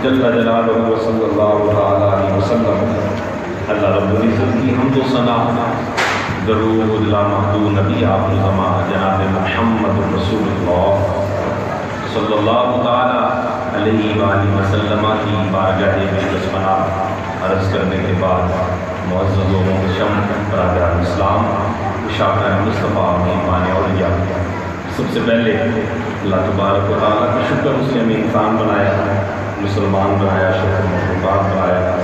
جل جلالہ صلی اللہ علیہ وسلم. اللہ رب العزت کی حمد و ثنا، درود لا محدود نبی آخر زمان جناب محمد رسول اللہ صلی اللہ تعالی علیہ وآلہ وسلم کی بارگاہ میں پناہ عرض کرنے کے بعد معزز و محترم برادران اسلام، شاکران مصطفیٰ مہمان اولیاء، سب سے پہلے اللہ تبارک و تعالیٰ کا شکر، اس نے ہمیں انسان بنایا، مسلمان بنایا، شکر مخلوقات بنایا،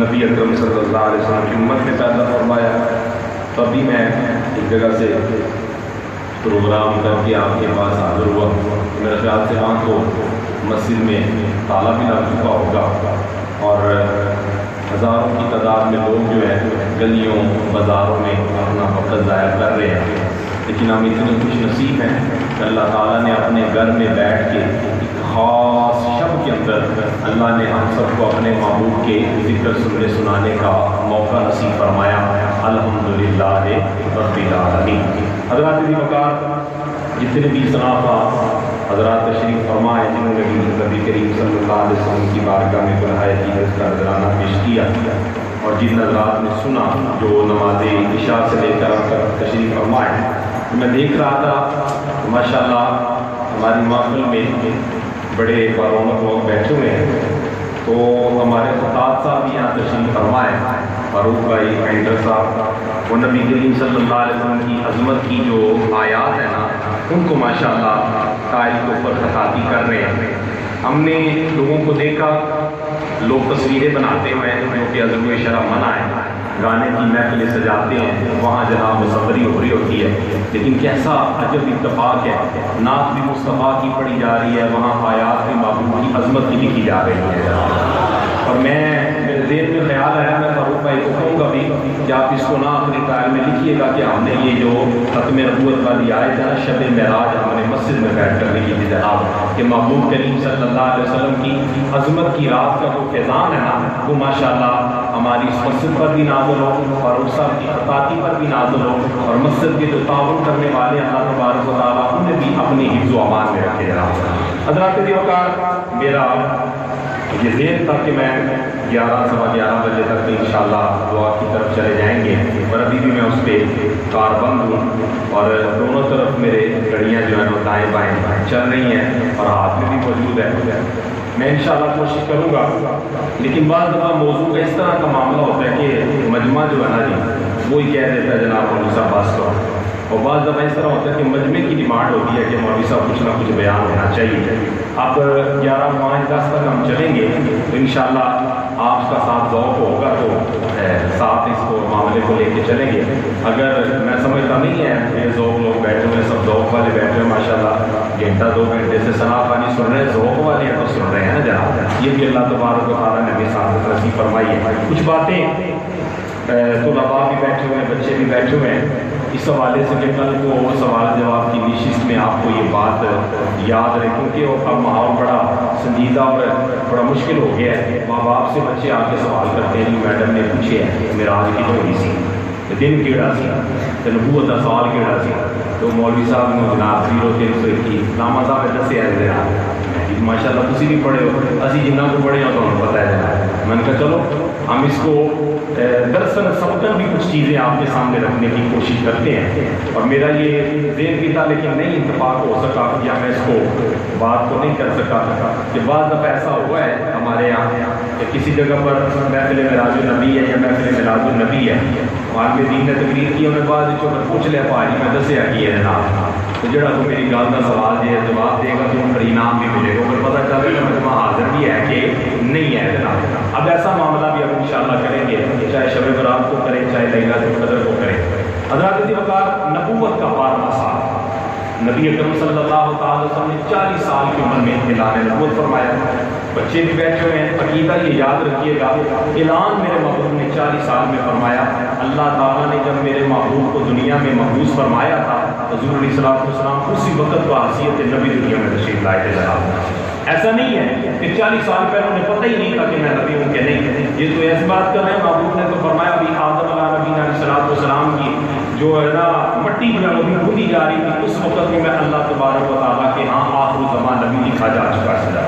نبی اکرم صلی اللہ علیہ وسلم کی امت میں پیدا فرمایا. تو ابھی میں ایک جگہ سے پروگرام کر کے آپ کے پاس حاضر ہوا. میرے خیال سے وہاں تو مسجد میں تالا بھی لگ چکا ہوگا اور ہزاروں کی تعداد میں لوگ جو ہے گلیوں بازاروں میں اپنا وقت ضائع کر رہے ہیں. لیکن ہم اتنے خوش نصیب ہیں کہ اللہ تعالیٰ نے اپنے گھر میں بیٹھ کے ایک خاص شب کے اندر اللہ نے ہم سب کو اپنے محبوب کے ذکر سننے سنانے کا موقع نصیب فرمایا. الحمدللہ رب العالمین. حضرات بھی مکار جتنے بھی صنافہ حضرات تشریف فرمائے، جنہوں نے بھی نبی کریم صلی اللہ علیہ وسلم کی بارگاہ میں بلائے کی حضرت کا نذرانہ پیش کیا، اور جن حضرات نے سنا جو نماز عشاء سے لے کر اب تک تشریف فرمائے. میں دیکھ رہا تھا ماشاءاللہ ہماری محفل میں بڑے بارونق لوگ بیٹھے ہوئے ہیں. تو ہمارے خطاب صاحب بھی یہاں تشریف فرمائے، فاروق بھائی پینٹر صاحب، وہ نبی کریم صلی اللہ علیہ وسلم کی عظمت کی جو آیات ہیں نا، ان کو ماشاءاللہ قائل کے اوپر خطاطی کر رہے ہیں. ہم نے لوگوں کو دیکھا لوگ تصویریں بناتے ہیں جو کہ عزم شرح منع ہے، گانے کی محفلیں سجاتے ہیں، وہاں جناب مصوری ہو رہی ہوتی ہے، لیکن کیسا عجب اتفاق ہے، نعت بھی مصطفیٰ کی پڑھی جا رہی ہے، وہاں آیات بھی محبوب کی عظمت کی لکھی جا رہی ہے۔ اور میرے ذہن میں خیال آیا، میں فاروق بھائی کو کہوں گا بھی کہ آپ اس کو نہ آخری ٹائل میں لکھیے گا کہ ہم نے یہ جو ختم نبوت والی آیت ہے نا، شب معراج ہم نے مسجد میں بیٹھ کر لکھی تھی جناب، کہ محبوب کریم صلی اللہ علیہ وسلم کی عظمت کی رات کا جو فیضان ہے نا، وہ ماشاءاللہ ہماری اس مسجد پر بھی نازل ہو، فاروق صاحب کی خطاطی پر بھی نازل ہو، اور مسجد کے جو تعاون کرنے والے اللہ تبارک و تعالیٰ انہیں بھی اپنی حفظ و امان میں رکھے جناب۔ حضرات وقار، میرا یہ ذہن تھا کہ میں 11 بجے تک انشاءاللہ دعا کی طرف چلے جائیں گے، اور ابھی بھی میں اس پہ کاربند ہوں، اور دونوں طرف میرے گھڑیاں جو ہیں وہ دائیں بائیں چل رہی ہیں اور ہاتھ میں بھی موجود ہے۔ میں انشاءاللہ کوشش کروں گا، لیکن بعض دفعہ موضوع اس طرح کا معاملہ ہوتا ہے کہ مجمع جو ہے نا جی وہی کہہ دیتا ہے جناب مولوی صاحب بس کرو، اور بعض دفعہ اس طرح ہوتا ہے کہ مجمع کی ڈیمانڈ ہوتی ہے کہ مولوی صاحب کچھ نہ کچھ بیان ہونا چاہیے۔ اب 11:05 تک ہم چلیں گے تو انشاءاللہ آپ کا ساتھ ذوق ہوگا تو ساتھ اس کو معاملے کو لے کے چلیں گے۔ اگر میں سمجھتا نہیں ہے کہ ذوق لوگ بیٹھے ہوئے سب ذوق والے بیٹھے ہوئے ماشاءاللہ، گھنٹہ 2 گھنٹے سے ثنا پانی سن رہے ہیں، ذوق والے ہیں تو سن رہے ہیں نا جناب، یہ بھی اللہ تبارک و تعالیٰ نے بھی ساتھ نصیب فرمائی ہے۔ کچھ باتیں طلباء بھی بیٹھے ہوئے ہیں، بچے بھی بیٹھے ہوئے ہیں، اس حوالے سے کہ کل کو سوال جواب کی نشست میں آپ کو یہ بات یاد رہے، کیونکہ اب ماحول بڑا سنجیدہ اور بڑا مشکل ہو گیا ہے۔ ماں باپ سے بچے آ کے سوال کرتے ہیں، میڈم نے پوچھے ہیں معراج کی ہوئی سی دن کیڑا سی تے نبوت کا سوال کیڑا سی، تو مولوی صاحب نے جناب 0321 نامہ صاحب دسیا ماشاء اللہ تسی بھی پڑھے ہو، اسی جنہ کو پڑھے ہو تو ہمیں پتہ ہے جناب۔ میں نے کہا چلو ہم اس کو درسن سبقن بھی کچھ چیزیں آپ کے سامنے رکھنے کی کوشش کرتے ہیں، اور میرا یہ ذہن بھی تھا لیکن نہیں اتفاق ہو سکا یا میں اس کو بات کو نہیں کر سکا کہ بعض دفعہ ایسا ہوا ہے ہمارے یہاں کہ کسی جگہ پر محفل معراج النبی ہے یا محفل میلاد النبی ہے، عالم دین نے تقریر کی، انہیں بعد پوچھ لیا پاری میں دسیا کی ہے جناب، تو جڑا تو میری گل کا سوال جو ہے جواب دے گا تو ان پر انعام بھی ملے گا، پھر پتہ چلے گا مجمع حاضر بھی ہے کہ نہیں ہے جناب۔ اب ایسا معاملہ بھی اب انشاءاللہ کریں گے، چاہے شب برات کو کریں چاہے لیلۃ القدر کو کریں۔ حضرات وقار، نبوت کا 12واں سال، نبی اکرم صلی اللہ تعالی وسلم نے 40 سال کی عمر میں اعلان نبوت فرمایا۔ بچے بھی بیٹھے ہوئے ہیں، عقیدہ یہ یاد رکھیے گا، اعلان میرے محبوب نے 40 سال میں فرمایا۔ اللہ تعالیٰ نے جب میرے محبوب کو دنیا میں مبعوث فرمایا تھا، حضور علیہ السلام اسی وقت کو حیثیت نبی دنیا میں تشریف لائے تھے جناب۔ ایسا نہیں ہے کہ 40 سال پہلے انہیں پتہ ہی نہیں تھا کہ میں نبی ہوں کہ نہیں، یہ تو ایسی بات کر رہے ہیں، محبوب نے تو فرمایا ابھی آدم علیہ نبی علیہ السلام کی جو ہے نا مٹی جو ہے وہ بھی کھودی جا رہی تھی، اس وقت میں اللہ تبارک و تعالیٰ کے ہاں آخر زمان نبی لکھا جا چکا ہے۔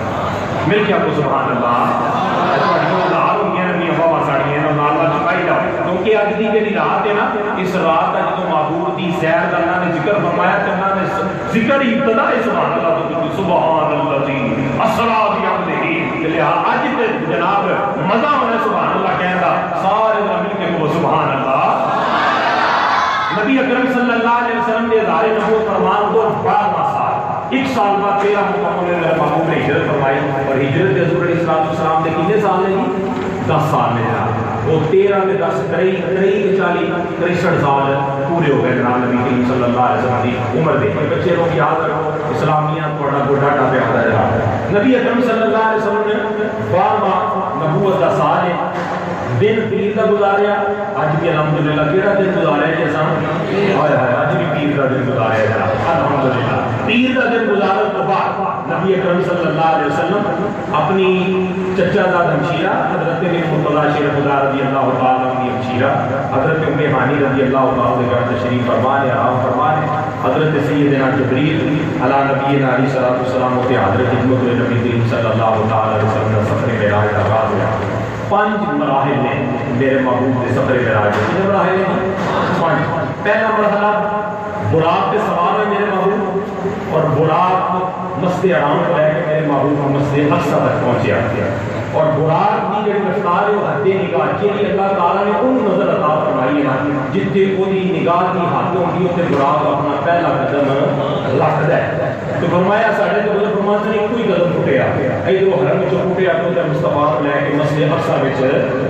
مل کے آپ کو سبحان اللہ کیونکہ اج دی جڑی رات ہے نا، اس رات کا جو محبوب دی سیر کا انہوں نے ذکر فرمایا تو انہوں نے ذکر ابتدا سبحان اللہ تو سبحان اللہ اسرا بعبدہ، لہٰذا اج تے جناب مزہ ہونا سبحان اللہ کہنے کا، سارے مل کے وہ سبحان اللہ۔ نبی اکرم صلی اللہ علیہ وسلم نے اظہار نبوت فرمان کو 12واں سال، 1 سال بعد 13 مکمل میرے محبوب نے ہجرت فرمائی، اور ہجرت حضور علیہ السلام کے کتنے سال ہیں جی؟ 10 سال میں جناب، وہ 13 میں 10 40 63 سال پورے ہو گئے جناب نبی کریم صلی اللہ علیہ وسلم کی عمر دے۔ بچے لوگ یاد رکھو، اسلامیات بڑا گوڈا ٹاپے آتا ہے جناب۔ نبی اکرم صلی اللہ علیہ وسلم نے 12واں نبوت کا سال ہے، دن پیر کا گزاریا، اج بھی الحمدللہ کیڑا دن گزاریا ہے جیسا ہائے ہائے اج بھی پیر کا دن گزاریا ہے جناب الحمدللہ۔ پیر کا دن گزارنے کے بعد نبی اکرم صلی اللہ علیہ وسلم اپنی چچا زاد ہمشیرہ حضرت مرتضیٰ شیر خدا رضی اللہ تعالیٰ عنہ کی ہمشیرہ حضرت ام ہانی رضی اللہ تعالیٰ عنہ تشریف فرمانے آرام فرمانے، حضرت سیدنا جبریل علی نبینا علیہ السلام ہوتے حضرت خدمت نبی کریم صلی اللہ تعالیٰ علیہ وسلم کا سفر معراج کا آغاز ہوا۔ 5 مراحل نے میرے محبوب کے سفر معراج، کتنے مراحل ہیں؟ 5۔ پہلا مرحلہ براق کے سوار ہے میرے محبوب، اور براق مسجد حرام کو لے کے میرے محبوب کو مسجد اقصی تک پہنچیا، اور براق کی جو رفتار ہے وہ حد نگاہ کے لیے اللہ تعالیٰ نے ان نظر عطا فرمائی ہے جتنے کوئی نگاہ کی حد ہوتی ہے براق اپنا پہلا قدم رکھتا ہے۔ تو فرمایا ساڑھے تو فرماتے ہیں کوئی قدم پھٹیا ادھر حرم وچ پھٹیا تو مصطفیٰ لے کے مسجد اقصی وچ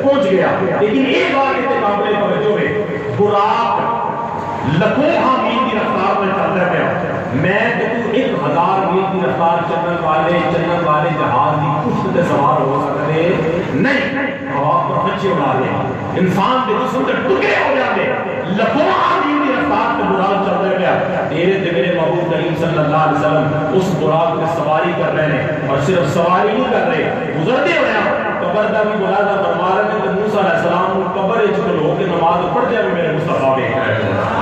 پہنچ گیا. لیکن ایک بات تے قابل توجہ ہے براق لکھوں میل کی رفتار میں چلتا پیا. میں تو 1000 میل کی رفتار چلن والے جہاز کی پشت تے سوار ہو سکتے نہیں. ہوا پر بچے اڑا دے انسان کے جسم کے ٹکڑے ہو جاتے. لکھوں میل کی رفتار تے براق چلتا پیا. تیرے تے میرے محبوب کریم صلی اللہ علیہ وسلم اس براق پہ سواری کر رہے ہیں اور صرف سواری نہیں کر رہے گزرتے ہوئے قبر دا بھی ملازہ فرما رہے ہیں کہ موسیٰ علیہ السلام کو قبر اچھ کلو کے نماز پڑھ جائے میرے مصطفیٰ دیکھ رہے ہیں.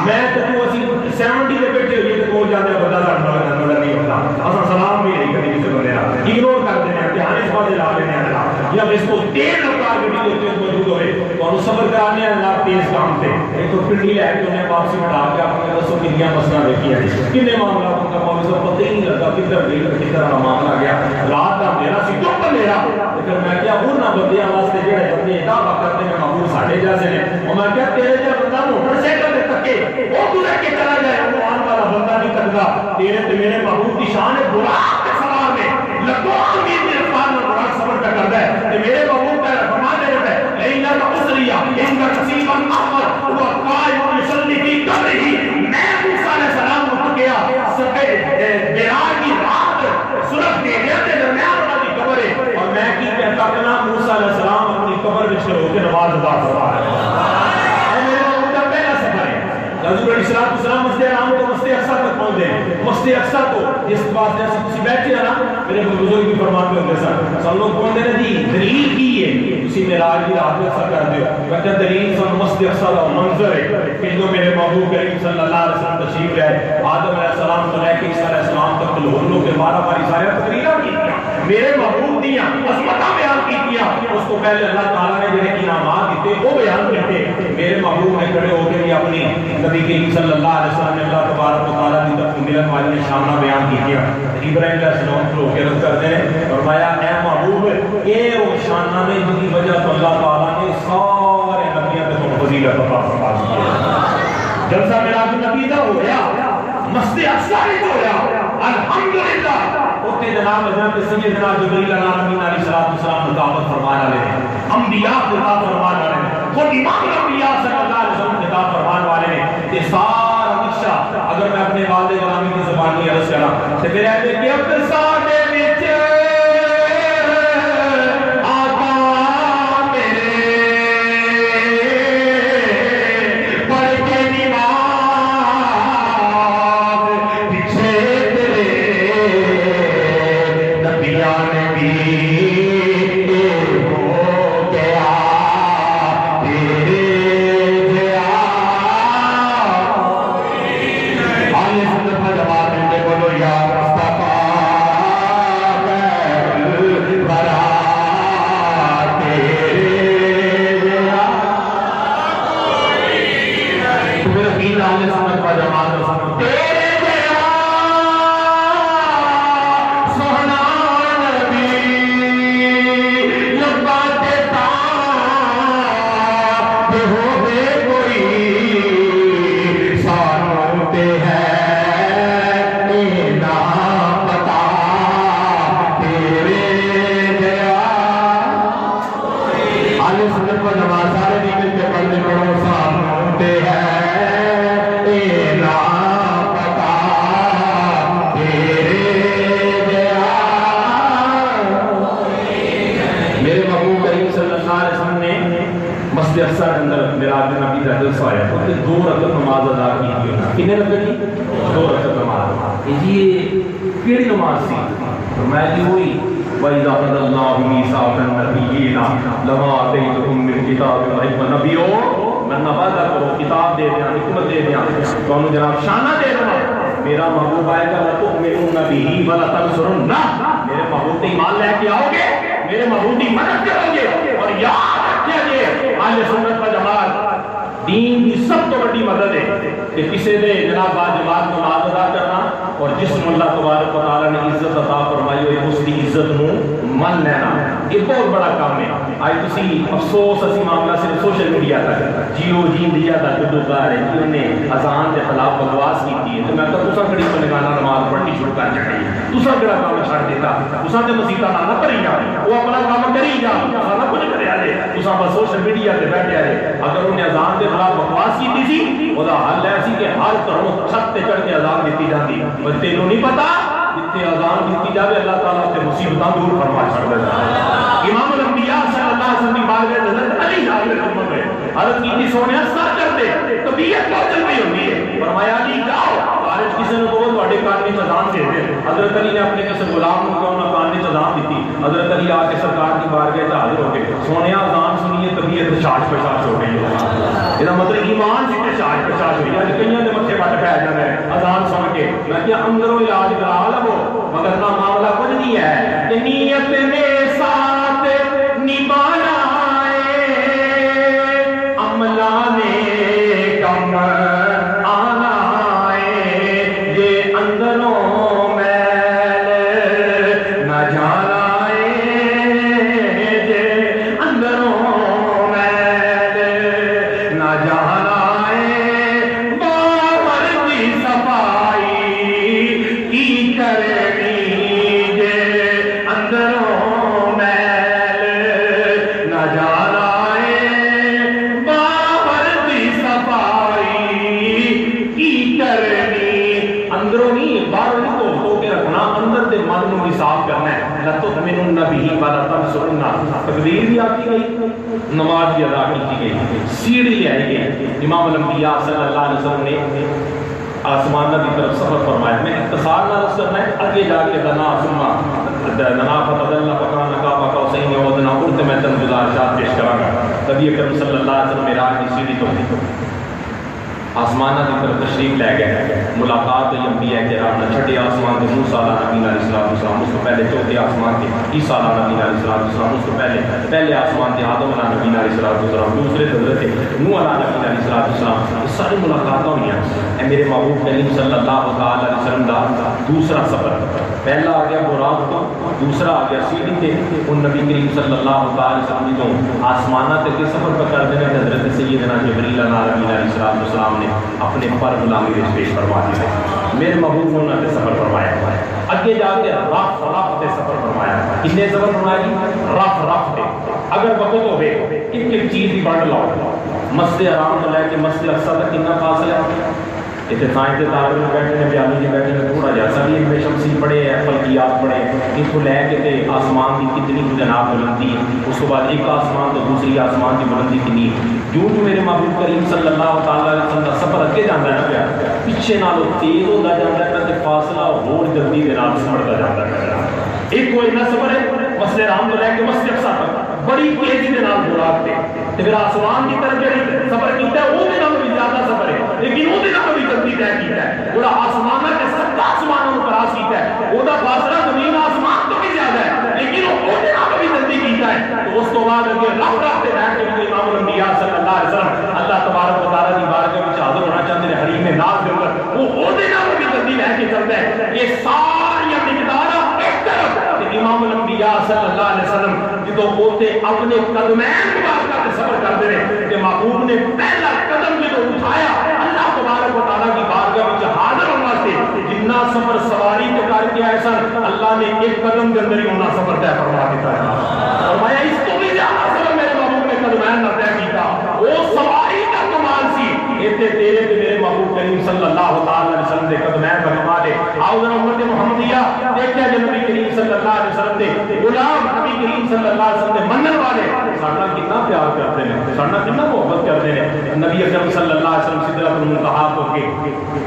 میں تو اسی 70 کے بیٹھے ہوئے تو کول جاتے ہیں بندہ نظر نہیں ہوتا. اصلا سلام بھی نہیں کبھی کسی بندے اگنور کرتے ہیں امتحان اس بات لا لینے ہیں جب اس کو تیز رفتار کے بھی ہوتے موجود ہوئے تو انہوں صبر کرانے ہیں اللہ تیز کام تھے. ایک تو پنڈی لے کے انہیں واپسی میں ڈال کے اپنے رسوں کی دیا مسئلہ دیکھی ہے کتنے معاملات ان کا معاملہ سے پتہ ہی نہیں لگتا کدھر گئی کدھر معاملہ گیا. رات کا میرا سی تو پر میرا لیکن میں کیا وہ نہ بندیاں واسطے جڑے بندے دعویٰ کرتے ہیں محبوب ساڑھے جیسے نے اور میں کیا تیرے جا بندہ موٹر سائیکل دے تکے وہ گزر کے چلا جائے وہ آن والا بندہ نہیں کرتا. تیرے تے میرے محبوب کی شان ہے براق کے سوار میں لکھوں امید کی رفتار میں براق سفر کا کرتا ہے. کہ میرے محبوب کا فرمان دے رہتا ہے لیلا کا اسریہ ان کا قصیبا احمر وہ قائم یصلی فی قبرہ. میں موسیٰ علیہ السلام کو گیا بیراج کی رات سرخ دیگر کے درمیان والی قبر ہے اور میں کی کہتا کہ نا موسیٰ علیہ السلام اپنی قبر میں چھوڑ کے نماز ادا کروا رہے ہیں. میرے محبوب کا پہلا سفر ہے. حضور علیہ السلام مسجد حرام کو مسجد اقصی تک پہنچ گئے. مسجد اقصی کو جس بات جیسے کسی بیٹھے ہیں نا میرے بزرگ بھی فرمان پہ ہوتے سر سب لوگ کون دے جی دلیل کی ہے اسی معراج کی رات میں اقصی کر دیو. میں کہتا دلیل سن مسجد اقصی کا منظر ہے کہ جو میرے محبوب کریم صلی اللہ علیہ وسلم تشریف لائے آدم علیہ السلام تو لے کے عیسیٰ علیہ السلام تک لوگوں کے 12 سارے تقریریں کی میرے محبوب دیا عظمتاں بیان کی کیا. اس کو پہلے اللہ تعالیٰ نے جنہیں انعامات دیتے وہ بیان کرتے. میرے محبوب نے کھڑے ہو کے بھی اپنی نبی کریم صلی اللہ علیہ وسلم نے اللہ تبارک و تعالیٰ کی طرف ملن والی نے شامنہ بیان کی کیا. ابراہیم علیہ السلام کو کے رد کرتے ہیں فرمایا اے محبوب یہ وہ شانہ نے جن کی وجہ تو اللہ تعالیٰ نے سارے نبیوں کو فضیلت عطا فرما دی. جلسہ معراج نبی کا ہو گیا مسجد اقصی ہو گیا الحمدللہ. اوتے جناب حضرت سیدنا جبریل علیہ السلام خطاب فرمایا لے انبیاء خطاب فرمایا لے خود امام الانبیاء صلی اللہ علیہ وسلم خطاب فرمانے والے نے یہ سارا نقشہ اگر میں اپنے والد گرامی کی زبانی عرض کرا تو میرے اہل کہ اب سارے وچ میرا محبوب آئے گا لَتُؤْمِنُنَّ بِهِ وَلَتَنْصُرُنَّهُ. میرے محبوب کی ایمان لے کے آؤ گے میرے محبوب کی مدد کرو گے اور یاد رکھیے اہل سنت و جماعت دین کی سب تو بڑی مدد ہے کہ کسی دے جناب واجبات نماز ادا کرنا اور جس اللہ تبارک و تعالی نے عزت عطا فرمائی ہوئی اس کی عزت نو من لینا. یہ بہت بڑا کام ہے. آج تسی افسوس اسی معاملہ صرف سوشل میڈیا تک جیو جی دیا تھا کہ دوکار ہے کہ انہیں اذان کے خلاف بکواس کی تھی. تو میں تو تسا کڑی تو نگانا نماز پڑھنی شروع کر چڑھی. تسا کڑا کام چھڑ دیتا. تسا تے مسیطہ نہ کری جا. وہ اپنا کام کری جا. تسا نہ کچھ کریا دے. تسا بس سوشل میڈیا تے بیٹھے رہے. اگر انہیں اذان کے خلاف بکواس کی تھی وہ حل ہے سی کہ ہر طرح چھت تے چڑھ کے اذان دیتی جاتی. پر تینوں نہیں پتا جتنے اذان دیتی جاوے اللہ تعالیٰ تے مصیبتاں دور فرما چھڑ دیتا. امام الانبیاء صلی اللہ علیہ وسلم کی بارگاہ حضرت علی حاضر خدمت میں عرض کی تھی سونے سر کر دے طبیعت بہت چل رہی ہوتی ہے. فرمایا علی جاؤ خارج کسی نے بہت بڑے کان میں اذان دے دے. حضرت علی نے اپنے کسی غلام کو کہا کان میں اذان دیتی. حضرت علی آ کے سرکار کی بارگاہ حاضر ہو کے سونے اذان سنیے طبیعت شاش پشاش ہو گئی ہے. یہ مطلب ایمان سے شاش پشاش ہوئی ہے. کئیاں دے متھے وٹ پہ جانا ہے اذان سن کے. میں کیا اندروں علاج کرا لو مگر نہ معاملہ کچھ نہیں ہے کہ نیت نے ساتھ نبھانا تقدیر بھی آتی گئی نماز بھی ادا کی گئی سیڑھی لے آئی گئی. امام الانبیاء صلی اللہ علیہ وسلم نے آسمانہ کی طرف سفر فرمایا. میں اختصار نہ رس کرنا ہے آگے جا کے دنا سما دنا فتدلہ فکان کعبہ کا حسین ودنا اڑتے میں چند گزارشات پیش کروں گا. نبی اکرم صلی اللہ علیہ وسلم معراج کی سیڑھی تو آسمانہ کی طرف تشریف لے گئے. ملاقات ہوئی انبیاء کرام نے. چھٹے آسمان کے موسیٰ علیہ نبی علیہ السلام اس کو پہلے. چوتھے آسمان کے عیسیٰ علیہ نبی علیہ السلام اس کو پہلے آسمان کے آدم علیہ نبی علیہ السلام. دوسرے حضرت نوح علیہ نبی علیہ السلام. یہ ساری ملاقاتیں ہوئی ہیں. میرے محبوب کریم صلی اللہ علیہ وسلم کا دوسرا سفر. پہلا آ گیا براق کو, دوسرا آ گیا سیڑھی تے. ان نبی کریم صلی اللہ علیہ وسلم جو آسمانہ تک کے سفر پر کر دینے حضرت سیدنا جبریل علیہ السلام نے اپنے پر غلامی پیش فرما دی. میرے محبوب نے سفر فرمایا. اگے جا کے رف تے سفر فرمایا. کتنے سفر فرمایا؟ رف تے. اگر وقت ہوئے ایک چیز بھی بڑھ لاؤ. مسجد حرام تو لے کے مسجد اقصی تک کتنا فاصلہ ہے؟ اتنے سائنس کے طالب علم بیٹھے ہیں, بیانی جی بیٹھے ہیں, تھوڑا جیسا بھی بے شمسی پڑھے ہیں, فلکیات پڑھے ہیں. اس کو لے کے آسمان کی کتنی جناب بلندی ہے. اس کے بعد ایک آسمان تو دوسری آسمان کی بلندی کتنی ہے. جو میرے محبوب کریم صلی اللہ تعالیٰ علیہ وسلم کا سفر اگے جانا ہے نا پیا پیچھے نالوں تیز ہوتا جاتا ہے تے فاصلہ اور جلدی کے نال سمڑتا جاتا ہے. ایک کوئی نہ سفر ہے مسجد حرام تو لے کے مسجد اقصی تک بڑی تیزی کے نال براق تے پھر آسمان کی طرف جڑی سفر کیتا ہے وہ دے نال بھی زیادہ سفر ہے لیکن وہ دے نال بھی جلدی طے کیتا ہے. وہ آسمان کے سب آسمانوں کو کراس کیتا ہے. وہ دا فاصلہ زمین آسمان تو بھی زیادہ ہے لیکن وہ دے نال بھی جلدی کیتا ہے. تو اس تو بعد اگے رف تے بیٹھ کے امام الانبیاء صلی اللہ علیہ وسلم اللہ تبارک و تعالی دی بارگاہ وچ حاضر ہونا چاہتے ہیں. حریم ناز دے اوپر وہ دے نال بھی جلدی لے کے چلتا ہے. یہ ساری مقدار ایک طرف امام الانبیاء صلی اللہ علیہ وسلم جدو ہوتے اپنے قدمین مبارکہ کے سفر کرتے رہے کہ محبوب نے پہلا قدم جدو اٹھایا اللہ تبارک و تعالیٰ کی بارگاہ میں حاضر ہونا سے جتنا سفر سواری کے کر کے آئے سن اللہ نے ایک قدم کے اندر ہی ہونا سفر طے فرما دیتا ہے. فرمایا اس کو بھی زیادہ سفر میرے محبوب نے قدمین نہ طے کیتا. وہ سواری کا کمال سی ایتے تیرے کے میرے محبوب کریم صلی اللہ علیہ وسلم دے قدمین کا کمال ہے. آؤ ذرا امت محمدیہ دیکھا جو نبی کریم صلی اللہ علیہ وسلم دے غلام نبی کریم صلی اللہ علیہ وسلم دے منن والے ساڈا کتنا پیار کرتے ہیں, ساڈا کتنا محبت کرتے ہیں. نبی اکرم صلی اللہ علیہ وسلم سدرۃ المنتہا کو کے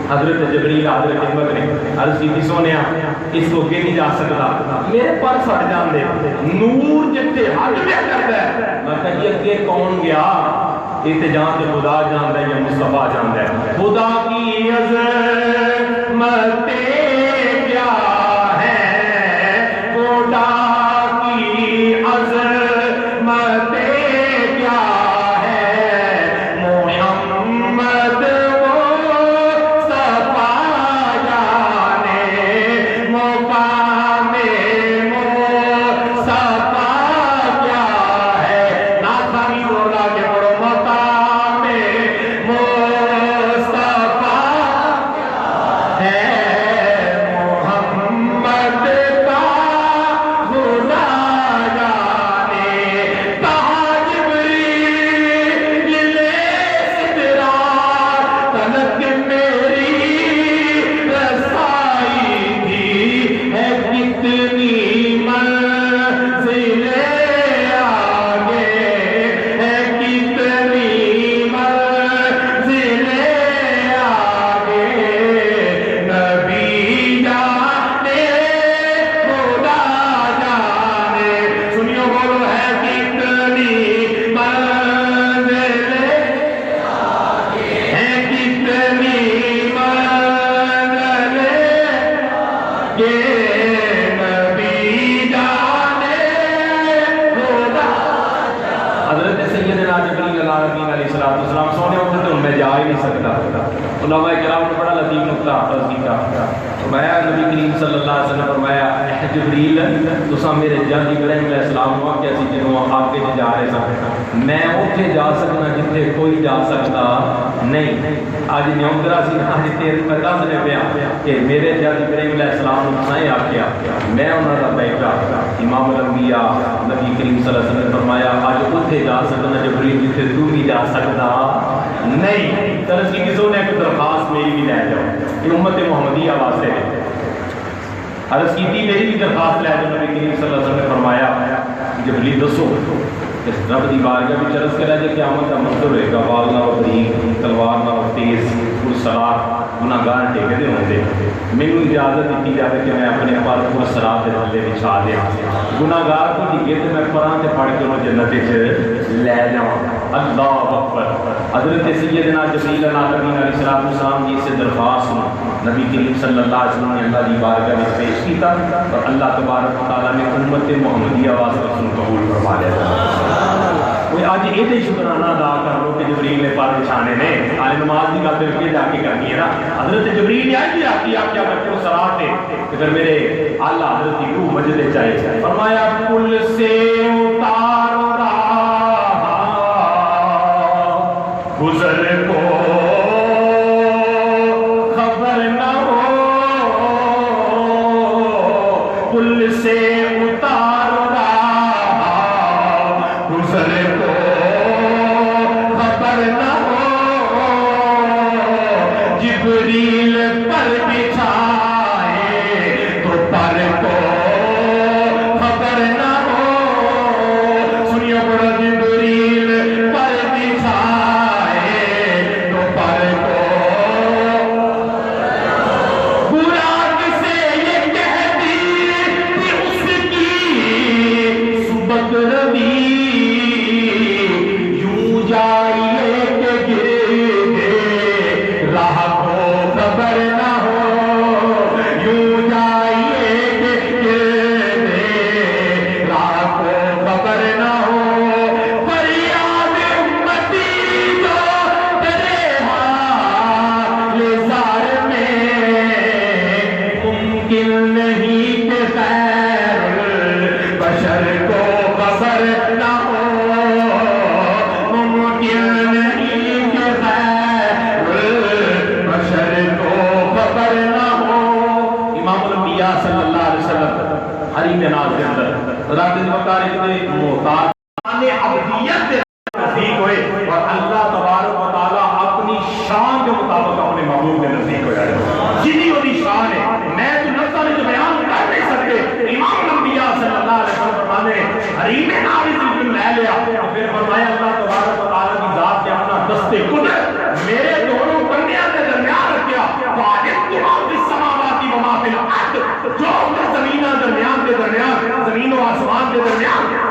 حضرت جبریل حضرت احمد نے عرض کی سونیا اس کو کے نہیں جا سکتا میرے پر سڑ جان دے نور جتے حد میں کرتا ہے. میں کہا یہ اگے کون گیا اتجان تے خدا جاندا ہے یا مصطفیٰ جاندا ہے. خدا کی عظمت کیا ہے, خدا کی عظمت کیا ہے, محمد مصطفیٰ جانے مقام مصطفیٰ علماء کرام نے بڑا لطیف نقطہ عرض کیا، فرمایا نبی کریم صلی اللہ علیہ وسلم فرمایا اے جبریل تساں میرے جد ابراہیم علیہ السلام کو آخیا سی جدوں آپ کے جا رہے سن میں اوتھے جا سکنا جتھے کوئی جا سکتا نہیں. اج نیوندرا سی اج تیرے میں دس نے پیا کہ میرے جد ابراہیم علیہ السلام نے سائیں آخیا میں انہاں دا بیٹا امام الانبیاء نبی کریم صلی اللہ علیہ وسلم فرمایا اج اوتھے جا سکنا جبریل جتھے تو بھی جا سکتا نہیں. درس کی کسوں نے ایک درخواست میری بھی لے جاؤ کہ امت محمدیہ واسطے عرض کی تھی میری بھی درخواست لے جاؤ. نبی کریم صلی اللہ علیہ وسلم نے فرمایا جبریل دسو رب دی بارگاہ وچ عرض کرا جے قیامت دا منظر ہوئے گا وال نال بریک تلوار نال تیز پرسرات گناہگار ٹیکے دے ہوندے مینوں اجازت دیتی جائے کہ میں اپنے پر پرسرات دے تھلے بچھا دیا گناہگار کو ڈگے تے میں پراں تے پڑھ کے انہوں جنت وچ لے جاواں. اللہ اکبر. حضرت سیدنا جبریل علیہ السلام جی سے درخواست نبی کریم صلی اللہ علیہ وسلم نے اللہ دی بارگاہ میں پیش کیتا اور اللہ تبارک و تعالیٰ نے امت محمدیہ واسطے اس کو قبول فرما لیا. کوئی آج یہ شکرانہ ادا کر لو کہ جبریل نے پر بچھانے نے آل نماز کی گل پہ جا کے کرنی ہے نا. حضرت جبریل نے آج بھی آتی آپ کیا کرتے ہو سرات تھے کہ پھر میرے اللہ حضرت کی روح مجد چاہے فرمایا کل سے اتار گزر کو خبر نہ ہو پل سے اتار رہا گزر کو خبر نہ ہو جبریل پر بچھائے تو پر کو خبر نہ ہو. سنیو بڑا جبریل پر بچھائے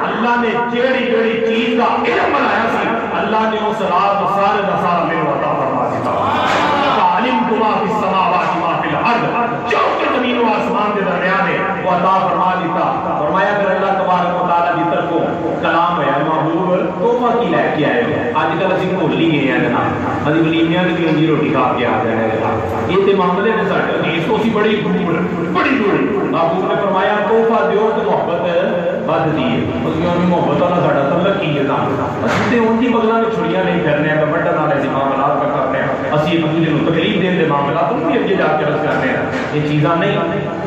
اللہ نے جیڑی جیڑی چیز کا علم بنایا سی اللہ نے اس رات سارے دا سارا میں عطا فرما دیتا. علمت ما فی السماوات ما فی الارض جو کہ زمین و آسمان کے درمیان ہے وہ عطا فرما دیتا. فرمایا کہ اللہ تبارک و تعالی کی طرف کلام ہے محبوب تحفہ کی لے کے آئے ہو. آج کل اسی بھول ہی گئے ہیں جناب ابھی ولیمیاں کی اونجی روٹی کھا کے آ جائے یہ تے معاملے نے ساڈے حدیث کو سی بڑی بڑی محبوب نے فرمایا تحفہ دیو تے محبت بد دی ہے اس میں محبت والا ساڈا تعلق کی ہے نا اسی تے اونجی بغلاں نے چھڑیاں نہیں کرنے ہیں بڑا والے معاملات کا کرنے ہیں اسی ایک دوسرے کو تکلیف دین دے معاملات ان بھی اگے جا کے رس کرنے ہیں یہ چیزاں نہیں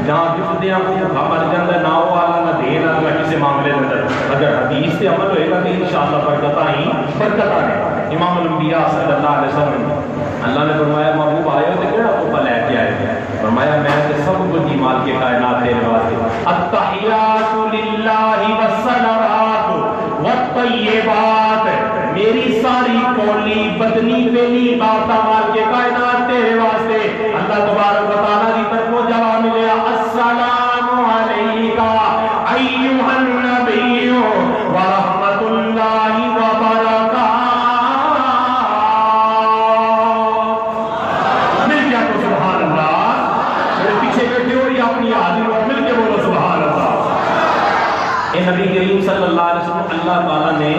جہاں جس دیاں کو بھوکا مر جاندا نہ وہ والا نہ دین والا کسی معاملے میں اگر حدیث سے عمل ہوئے گا تو انشاءاللہ برکتاں ہی برکتاں ہیں. امام الانبیاء صلی اللہ علیہ وسلم اللہ نے فرمایا محبوب آئے ہو تو کیڑا تحفہ لے کے آئے فرمایا میں تے سب کچھ ہی مال کے کائنات دینے واسطے التحیات للہ والصلوات والطیبات میری ساری قولی بدنی پہلی بات مال کے کائنات تیرے واسطے. اللہ تبارک و تعالی کی طرف جواب ملیا السلام علیکا ایھا النبی ورحمۃ اللہ وبرکاتہ. مل گیا تو سبحان اللہ. میرے پیچھے بیٹھے ہو یا اپنی حاضر ہو مل کے بولو سبحان اللہ. اے نبی نبی کریم صلی اللہ علیہ وسلم اللہ تعالیٰ نے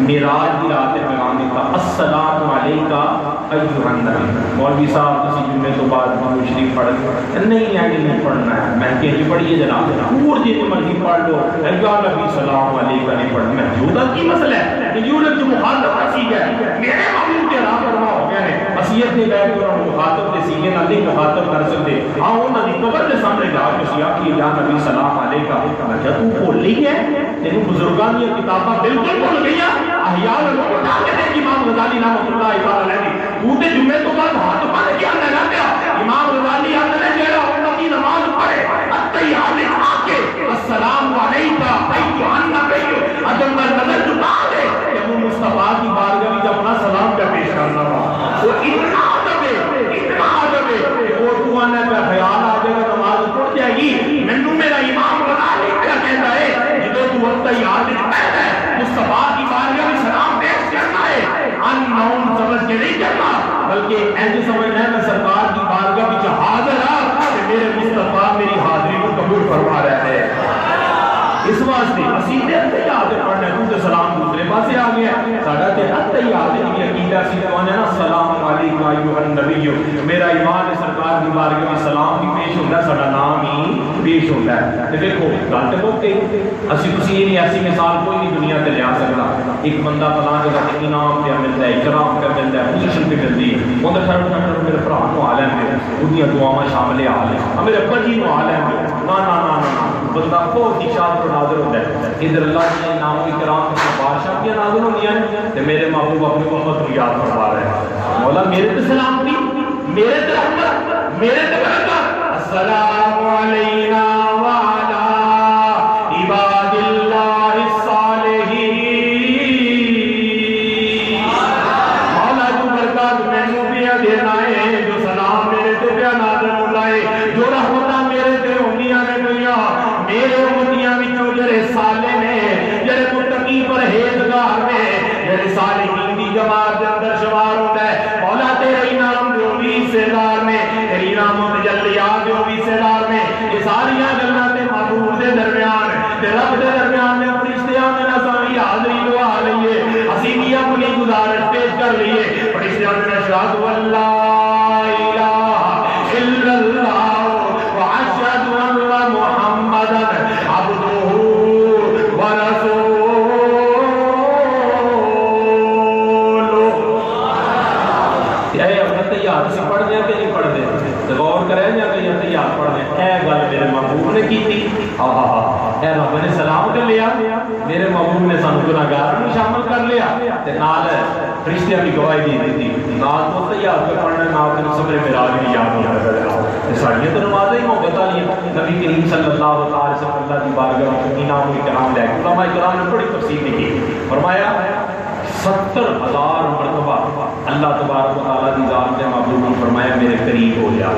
معراج کی رات میں پیغام دیتا السلام علیکہ ایھا النبی. مولوی صاحب کسی جمعے تو بعد درود شریف پڑھ نہیں ہے کہ نہیں پڑھنا ہے. میں کہ جی پڑھیے جناب پور جی مرضی پڑھ لو ایھا نبی سلام علیکہ نہیں پڑھنا. میں جودا کی مسئلہ ہے کہ جودا جو مخاطب رسی ہے میرے معمول کے راہ پر ہو گیا ہے وصیت دے بیٹھ کر مخاطب دے سینے نال نہیں مخاطب کر سکتے. ہاں انہاں دی قبر دے سامنے جا کے سیا کہ یا نبی سلام علیکہ. جب تو بھول لی ہے تینو بزرگاں دی کتاباں بالکل بھول گئیاں. احیاء الاموات کے امام غزالی رحمۃ اللہ تعالی علیہ پورے جمعے تو بعد ہاتھ پڑھ کے اندر نہ پیا. امام غزالی اندر جڑا انہاں دی نماز پڑھے التحیات لکھا کے السلام علیکہ ایھا النبی ادم پر نظر جھکا دے کہ وہ مصطفیٰ کی بارگاہ میں اپنا سلام کا پیش کرنا ہوا. وہ اتنا ادب ہے وہ تو آنے کا خیال آ جائے گا نماز پڑھ جائے گی. مینوں میرا امام غزالی کیا کہتا ہے جدو تو التحیات لکھتا ہے مصطفیٰ کی بارگاہ میں سلام پیش کرنا ہے ان نون سمجھ کے نہیں کرنا بلکہ ایسے سمجھنا ہے میں سرکار کی بارگاہ میں حاضر ہوں کہ میرے مصطفیٰ میری حاضری کو قبول فرما رہے ہیں. اس واسطے مسیح التحیات پڑھنا ہے تو سلام دوسرے پاسے آ گیا. ساڈا تے التحیات کی عقیدہ سی کہنا نا سلام علیکم ایھا النبی میرا ایمان ہے سرکار کی بارگاہ میں سلام بھی پیش ہوتا ہے ساڈا نام ہی پیش ہوتا ہے. تے دیکھو گل تے بہت ہے اسی تسی یہ نہیں ایسی مثال کوئی نہیں دنیا تے لیا سکتا. ایک بندہ فلاں جگہ تے انعام پہ ملتا ہے اکرام پہ ملتا ہے پوزیشن پہ ملتی ہے وہ تے ٹھڑ میرے بھرا نو آ لین دے اودیاں دعاواں شامل آ لے میرے ابا جی نو آ لین دے نا نا نا نا بندہ بہت ہی شاد پر ناظر ہوتا ہے. ادھر اللہ کے انعام و اکرام بادشاہ کی نازل ہوندی ہیں تے میرے محبوب اپنی امت کو یاد فرما رہے ہیں. مولا میرے تے سلامتی میرے تے رحمت میرے تے برکت السلام علینا وعلی عباد اللہ الصالحین. مولا جو برکات مینوں پیا دینا ہے جو سلام میرے تے پیا نازل ہوندا ہے جو رحمتاں میرے تے ہوندیاں نے دنیا میرے امتیاں وچوں جڑے صالح نے جڑے متقی پرہیزگار نے جڑے صالحین دی جماعت دے اندر شمار ہوتا ہے. مولا تیرے انعام جو بھی حصے دار نے تیری انعام و تجلیات جو بھی حصے دار نے یہ ساری گلاں تے محبوب دے درمیان تے رب دے درمیان میں فرشتیاں نے ساری حاضری دعا لئیے اسی بھی اپنی گزارش پیش کر لیے. فرشتیاں نے اشہد اللہ الہ الا اللہ واشہد ان محمدا عبدہ ورسولہ. سے پڑھ دیا کہ نہیں پڑھ دیا غور کریں یا کہ یاد پڑھ دیں. اے گل میرے محبوب نے کی تھی اے رب نے سلام کر لیا میرے محبوب نے سانو گناہگار میں شامل کر لیا تے نال فرشتیاں بھی گواہی دی تھی نال تو تیار کر پڑھنا نال تے صبر معراج بھی یاد ہو رہا ہے. ساڈیاں تو نمازیں ہی محبت والی نبی کریم صلی اللہ علیہ وسلم اللہ کی بارگاہ میں انعام و اکرام لے کے علماء کرام نے بڑی تفصیل لکھی فرمایا 70,000 مرتبہ اللہ تبارک و تعالیٰ کی ذات نے محبوب نے فرمایا میرے قریب ہو جا.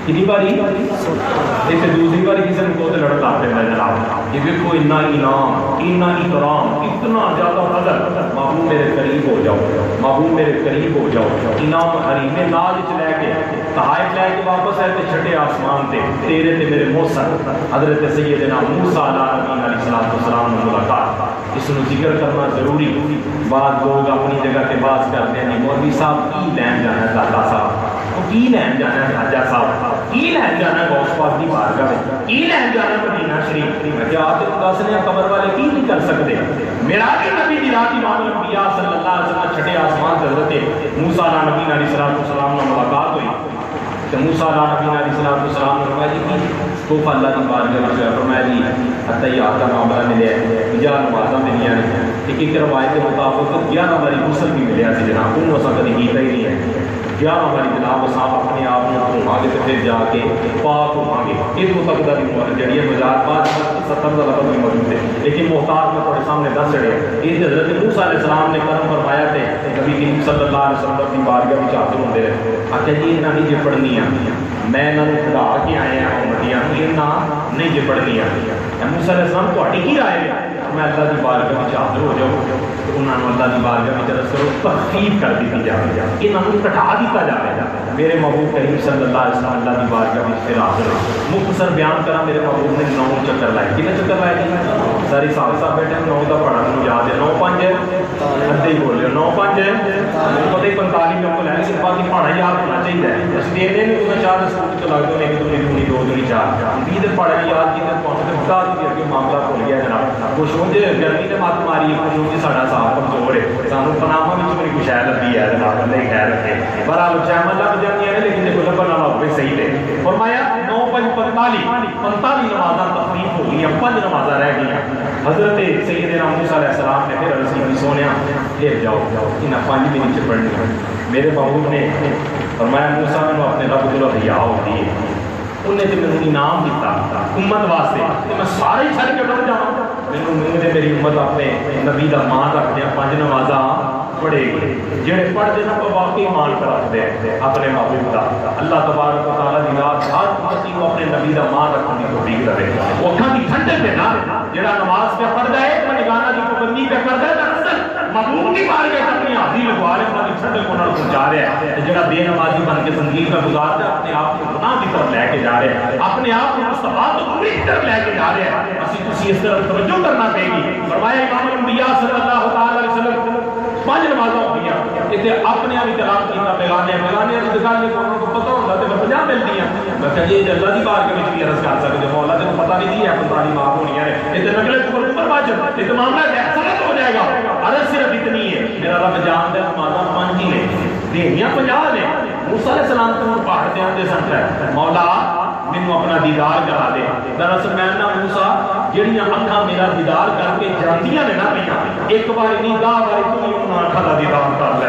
کتنی باری اسے دوسری باری کسی نے کو لڑ لاتے ہیں جناب یہ دیکھو اتنا انعام اتنا اکرام اتنا زیادہ قدر محبوب میرے قریب ہو جاؤ محبوب میرے قریب ہو جاؤ. انعام حریم ناز لے کے تحائف لے کے واپس آئے چھٹے آسمان تے تیرے تے میرے موسر حضرت سیدنا موسیٰ علیہ السلام نے ملاقات. اس نے ذکر کرنا ضروری. بعض لوگ اپنی جگہ کے باز کرتے ہیں مولوی صاحب کی لین جانا ہے دادا صاحب وہ کی لین جانا ہے خواجہ صاحب کی لین جانا ہے غوث پاک کی بارگاہ میں کی لین جانا ہے مدینہ شریف. میں کیا آپ دس نے قبر والے کی نہیں کر سکتے. معراج نبی دی رات امام الانبیاء صلی اللہ علیہ وسلم چھٹے آسمان سے حضرت موسیٰ نبی علیہ السلام نے ملاقات ہوئی تو موسیٰ نبی علیہ السلام نے فرمایا جی کی توفہ اللہ کی بارگاہ میں فرمایا جی التحیات کا معاملہ ملے ہے 11 نمازاں ملیاں نے. ایک روایت کے مطابق 11 باری غسل بھی ملیا سی جناب ان وسا کدی کیتا ہی نہیں ہے. 11 باری جناب صاحب اپنے آپ کو گھما کے پھر جا کے پاک ہوا گے. اس کو تک دی جڑی مزار پاک 70 کا لفظ بھی موجود ہے لیکن محتاط میں تھوڑے سامنے دس چڑھے. یہ حضرت موسیٰ علیہ السلام نے کرم فرمایا تھے نبی کریم صلی اللہ علیہ وسلم کی بارگاہ میں حاضر ہوندے رہے. آخیا جی انہاں نہیں جے پڑھنی میں انہاں نوں کھڑا کے آیا ہوں مٹیاں انہاں نہیں جے پڑھنی. موسیٰ علیہ السلام تہاڈی کی رائے ہے میں اللہ کی بارگاہ میں حاضر ہو جاؤں تو انہوں نے اللہ کی بارگاہ میں طرف سے تخفیف کر دی جائے، انہوں نے کٹا دیتا جائے۔ میرے محبوب کریم صلی اللہ علیہ وسلم اللہ کی بارگاہ میں پھر حاضر ہوں۔ مختصر بیان کرا، میرے محبوب نے 9 چکر لائے۔ کتنے چکر لائے گی؟ ساری سال صاحب بیٹھے 9 کا پڑھا مجھے یاد ہے، 9 5 ہے ادھے ہی بول رہے ہو، 9 5 ہے پتہ ہی 45 میں کو لے کے باقی پڑھا یاد ہونا چاہیے۔ اس دے دیں تمہیں 4 سکول چلا دو، نہیں تو نہیں 2 2 4 20 پڑھا یاد کی تو بتا دی کہ معاملہ کھل گیا جناب۔ خوش ہو جائے گرمی نے مت ماری، خوش ہو جائے ساڈا صاحب کمزور ہے، سانو پناہاں وچ بڑی کچھ ہے لبھی ہے جناب، اللہ ہی خیر رکھے۔ بہرحال چاہے اللہ بجا ہے لیکن دیکھو لبن والا ہوئے صحیح تھے۔ فرمایا 9 5 45 نمازاں تخفیف ہو گئی، 5 نمازاں رہ گئی۔ حضرت سیدنا موسیٰ علیہ السلام نے پھر عرض کی سونیا پھر جاؤ انہیں 5 بھی نیچے پڑھنی۔ میرے محبوب نے فرمایا موسیٰ نے اپنے رب کو حیا ہوتی ہے، انہیں تو میرے انعام دیتا امت واسطے کہ میں سارے ہی چھڑ کے بڑھ جاؤں، میرے میری امت اپنے نبی کا مان رکھتے ہیں 5 نمازاں پڑھے گی، جڑے پڑھتے ہیں وہ واقعی مان کر رکھتے ہیں اپنے محبوب کا۔ اللہ تبارک و تعالیٰ دی رات ہر کسی کو اپنے نبی کا مان رکھنے کی توفیق دے۔ وہ اکھاں دی ٹھنڈک ہے نا، جڑا نماز پہ پڑھتا ہے نگانا کی پابندی پہ کرتا ہے دراصل محبوب کی بار کے اپنی حاضری لگوا رہے ہیں، ٹھنڈک انہوں نے پہنچا رہا ہے۔ جڑا بے نمازی بن کے زندگی کا گزارتا ہے اپنے آپ کو گناہ کی طرف لے کے جا رہے ہیں، اپنے آپ کو مصطفیٰ تو پوری طرف لے کے جا رہے ہیں۔ اسی اس طرف توجہ کرنا پڑے گی۔ فرمایا امام الانبیاء صلی اللہ تعالی علیہ وسلم 5 نمازاں ہو گئی اتنے اپنے آپ اعتراف کیا بیگانے کی گل کو پتہ ہوتا تو 50 ملتی ہیں۔ میں کہ یہ اللہ کی بار کے بھی عرض کر سکتے ہو، اللہ کو پتہ نہیں تھی اپنی تعلیم معاف ہونی ہے، اتنے نکلے پر واجب یہ معاملہ غلط ہو جائے گا۔ عرض صرف اتنی ہے، میرا رب جانتا ہے نمازاں 5 ہی نے، دینیاں 50 نے۔ موسیٰ علیہ السلام کو پہاڑ تے آندے سن ہے مولا مینوں اپنا دیدار کرا دے۔ دراصل میں نہ موسیٰ جڑیاں اکھاں میرا دیدار کر کے جاندیاں نے نہ پیاں، ایک بار نہیں 10 بار تو انہاں اکھاں دا دیدار کر لے۔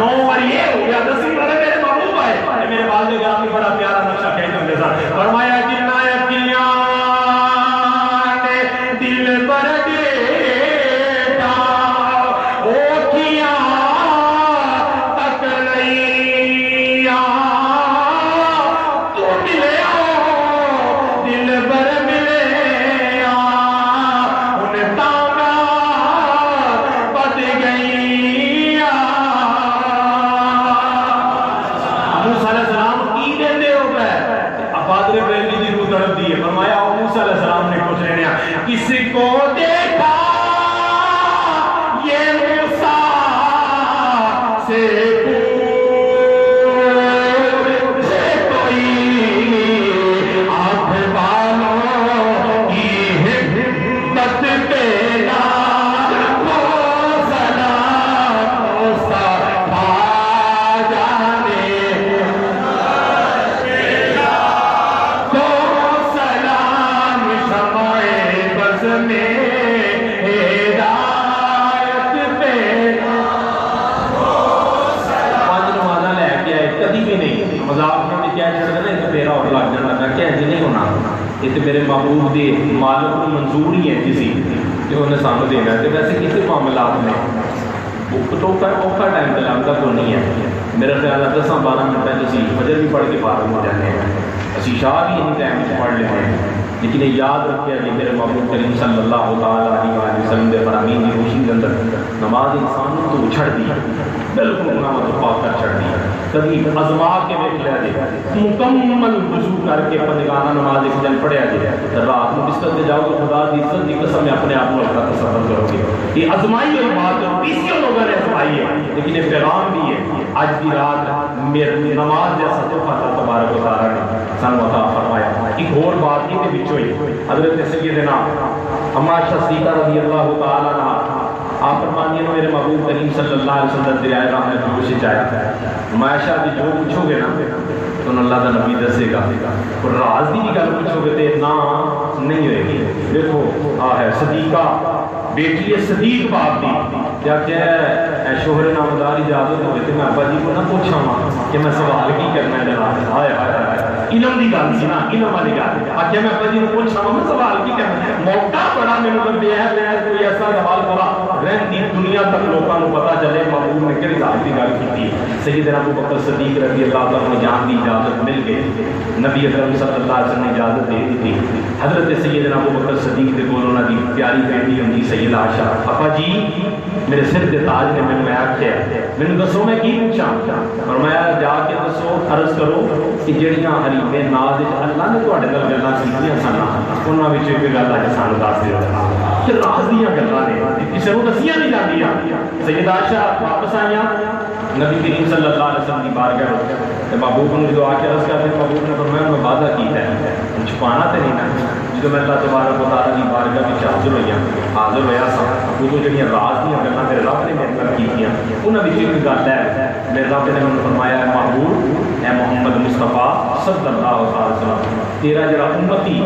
9 بار یہ ہو گیا، 10 بار میرے محبوب آئے۔ میرے والد گرامی بڑا پیارا نقشہ کہتے ہوندے سن، فرمایا جنہ اکھیاں نے دل پر دیکھا او اکھیاں تک لئیاں تو ملیا دل پر ملیا ان تانا بد گئیاں۔ موسیٰ علیہ السلام کی دیندے ہو گئے افادر بریلی دی روح طرف دیئے۔ فرمایا موسیٰ علیہ السلام نے کچھ لینے کسی کو دیکھا یہ موسیٰ سے پوچھے کوئی آنکھ والوں کی ہمت پیدا ہو سلام مصطفیٰ جانے تو سلام شمع بز میں ہدایت پیدا۔ 5 نمازاں لے کے آئے، کدی بھی نہیں مذاق میں کیا چھڑ دینا ایک تیرا اور لگ جانا میں کیا جی نہیں ہونا، یہ تو میرے محبوب دے مالک کو منظور ہی ہے کسی کہ انہیں سامنے دینا ہے۔ ویسے کسی معاملات میں اوکھا ٹائم تو لگتا تو نہیں ہے، میرا خیال ہے 10-12 منٹ میں کسی فجر بھی پڑھ کے فارغ ہو جاتے ہیں، اسی شاہ بھی انہیں ٹائم سے پڑھ لیتے ہیں۔ لیکن یہ یاد رکھے کہ میرے محبوب کریم صلی اللہ علیہ وسلم دے فرامین کی روشنی کے اندر نماز انسان تو چھڑ دی، بالکل گناہ تو پاک کر چھڑ دی۔ کبھی ازما کے دیکھ لیا جائے، مکمل وضو کر کے پنجگانہ نماز ایک دن پڑھیا جائے، رات میں بستر سے جاؤ تو خدا دی عزت کی قسم میں اپنے آپ کو ہلکا تصور کرو گے۔ یہ ازمائی ہوئی بات ہے، 20 لوگوں نے ازمائی ہے، لیکن یہ پیغام بھی ہے آج کی رات میری نماز جیسا تحفہ اللہ تبارک و تعالیٰ نے سانو عطا فرمایا۔ ایک اور بات یہ کہ ہوئی حضرت سیدنا اما عائشہ صدیقہ رضی اللہ تعالیٰ عنہا آپ فرماتی ہیں میرے محبوب کریم صلی اللہ علیہ وسلم دریائے رحمت میں جوش چاہیا اما عائشہ بھی جو پوچھو گے نا تو اللہ کا نبی دسے گا، اور راز کی بھی گل پوچھو گے تو نہ نہیں ہوئے گی۔ دیکھو ہے صدیقہ بیٹی ہے صدیق باپ دی، کیا کہ شوہر نامدار اجازت ہوئے تو میں ابا جی کو نہ پوچھا کہ میں سوال کی کرنا ہے جناب، ہائے ہائے ہائے علم دی گل سی نا، علم والی گل آخیا میں ابا جی کو پوچھا میں سوال کی کرنا ہے، موقع بڑا میرے لگے ہے میں کوئی ایسا سوال کرا رہتی دنیا دنیا تک لوگوں کو پتہ چلے محبوب نے کہڑی ذات کی گل کی. سیدنا ابو بکر صدیق رضی اللہ تعالیٰ عنہ جان کی اجازت مل گئی. نبی اکرم صلی اللہ علیہ وسلم نے اجازت دے دی. حضرت سیدنا ابو بکر صدیق کے کول انہاں دی پیاری بیٹی ہوندی سیدہ عائشہ. ابا جی میرے سر دے تاج نے مینوں آکھیا مینوں دسو میں کی پوچھاں. فرمایا جا کے دسو عرض کرو کہ جڑیاں حلیمے ناز وچ اللہ نے تواڈے نال گلاں کیتیاں سن انہاں وچ ایک گل ہے سانوں دس دیو کہ راز دیاں گلاں نے کسے نوں دسیاں نہیں جاندیاں. سیدہ عائشہ واپس آئیاں نبی کریم صلی اللہ علیہ وسلم کی بارگاہ تے محبوب نے دعا کے عرض کرتے محبوب نے فرمایا میں وعدہ کیتا ہے چھپانا تے نہیں نا. جدوں میں اللہ تبارک و تعالیٰ کی بارگاہ وچ حاضر ہویا سا اودوں جڑیاں راز دیاں گلاں میرے رب نے میرے نال کیتیاں انہاں وچ ایک گل ہے میرے رب نے مینوں فرمایا ہے محبوب اے محمد مصطفیٰ صلی اللہ علیہ وسلم تیرا جڑا امتی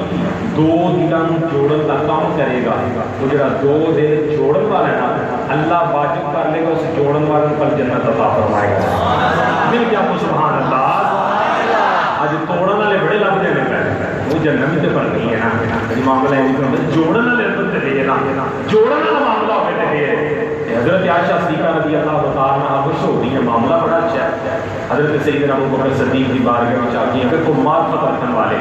دو دلاں جوڑن دا کام کرے گا وہ جڑا دو دل جوڑن والا ہے نا اللہ واجب کر لے گا اس جوڑن والے پر جنت عطا فرمائے گا. مل کیا کو سبحان اللہ. اج توڑن والے بڑے لگ جانے پہ وہ جنت تے بن گئی ہے نا معاملہ ہے جوڑن والے تے دے نا جوڑن والا معاملہ ہوے تے حضرت عائشہ صدیقہ رضی اللہ تعالیٰ عنہا خوش ہوتی ہے. معاملہ بڑا اچھا ہے. حضرت سیدنا ابو بکر صدیق کی بارگاہ میں چاہتی ہیں کہ کو مال فتح کرنے والے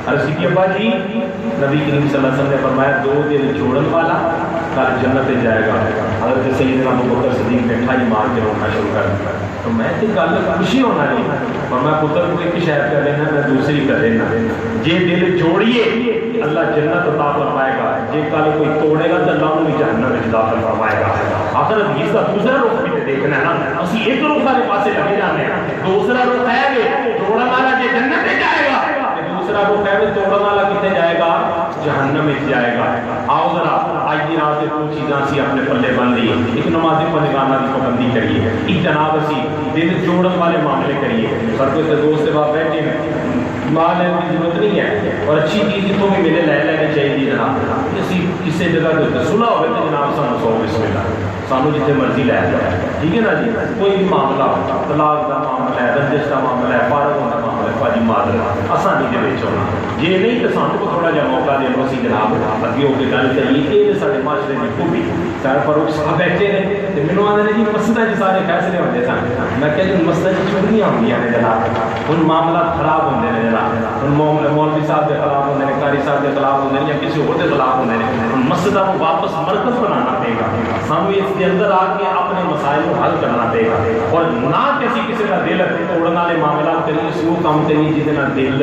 عرض کی ابا جی نبی کریم صلی اللہ علیہ وسلم نے فرمایا دو دل جوڑن والا کل جنت میں جائے گا. حضرت سیدنا ابو بکر صدیق نے ٹھائی مار کے رونا شروع کر دیا. تو میں تے گل خوشی ہونا نہیں اور میں پتر کو ایک شاید کر لینا میں دوسری کر لینا. جے دل جوڑیے اللہ جنت عطا فرمائے گا. جے کل کوئی توڑے گا تو اللہ انہوں جہنم میں داخل فرمائے گا. آخر حدیث کا دوسرا رخ بھی دیکھنا ہے نا. اسی ایک رخ والے پاسے لگے جانے ہیں. دوسرا رخ ہے کہ توڑن والا جے جنت میں جائے گا دوسرا رخ ہے کہ توڑن والا کتنے جائے گا جہنم میں جائے گا. آؤ ذرا آج دی رات دو چیزاں سی اپنے پلے بن لی. ایک نماز پنجگانہ کی پابندی کریے. ایک جناب اسی دل جوڑن والے معاملے کریے. سر کوئی تو دوست باپ بیٹھے مال لینے کی ضرورت نہیں ہے اور اچھی چیز جتوں بھی ملے لے لینی چاہیے جناب. اسی کسی جگہ کے سنا ہوئے تو جناب سانو 100 بسم اللہ سانو جتنے مرضی لے جائے. ٹھیک ہے نا جی. کوئی بھی معاملہ طلاق کا معاملہ ہے رنجش کا معاملہ ہے فارغ ہونے کا معاملہ ہے پاجی مال آسانی کے بچ ہونا یہ نہیں تو سانو کو تھوڑا جہا موقع دے اسی جناب اگے ہو کے گل چاہیے. یہ سارے معاشرے کی خوبی سارے فاروق صاحب بیٹھے نے مینوں آدھے جی مسجد سارے فیصلے ہوتے سن. میں کہہ جی مسجد چھٹیاں ہوئی نے جناب ہن معاملہ خراب ہوتے ہیں جناب. ہن مولوی صاحب کے خلاف ہوتے ہیں قاری صاحب کے خلاف ہوتے ہیں یا کسی اور کے خلاف ہوتے ہیں. ہن مسجد کو واپس مرکز بنانا پڑے گا. سانو اس کے اندر آ کے اپنے مسائل کو حل کرنا پڑے گا اور نہ کسی کا دل توڑنے والے معاملات کریے. سو کام کریے جہاں دل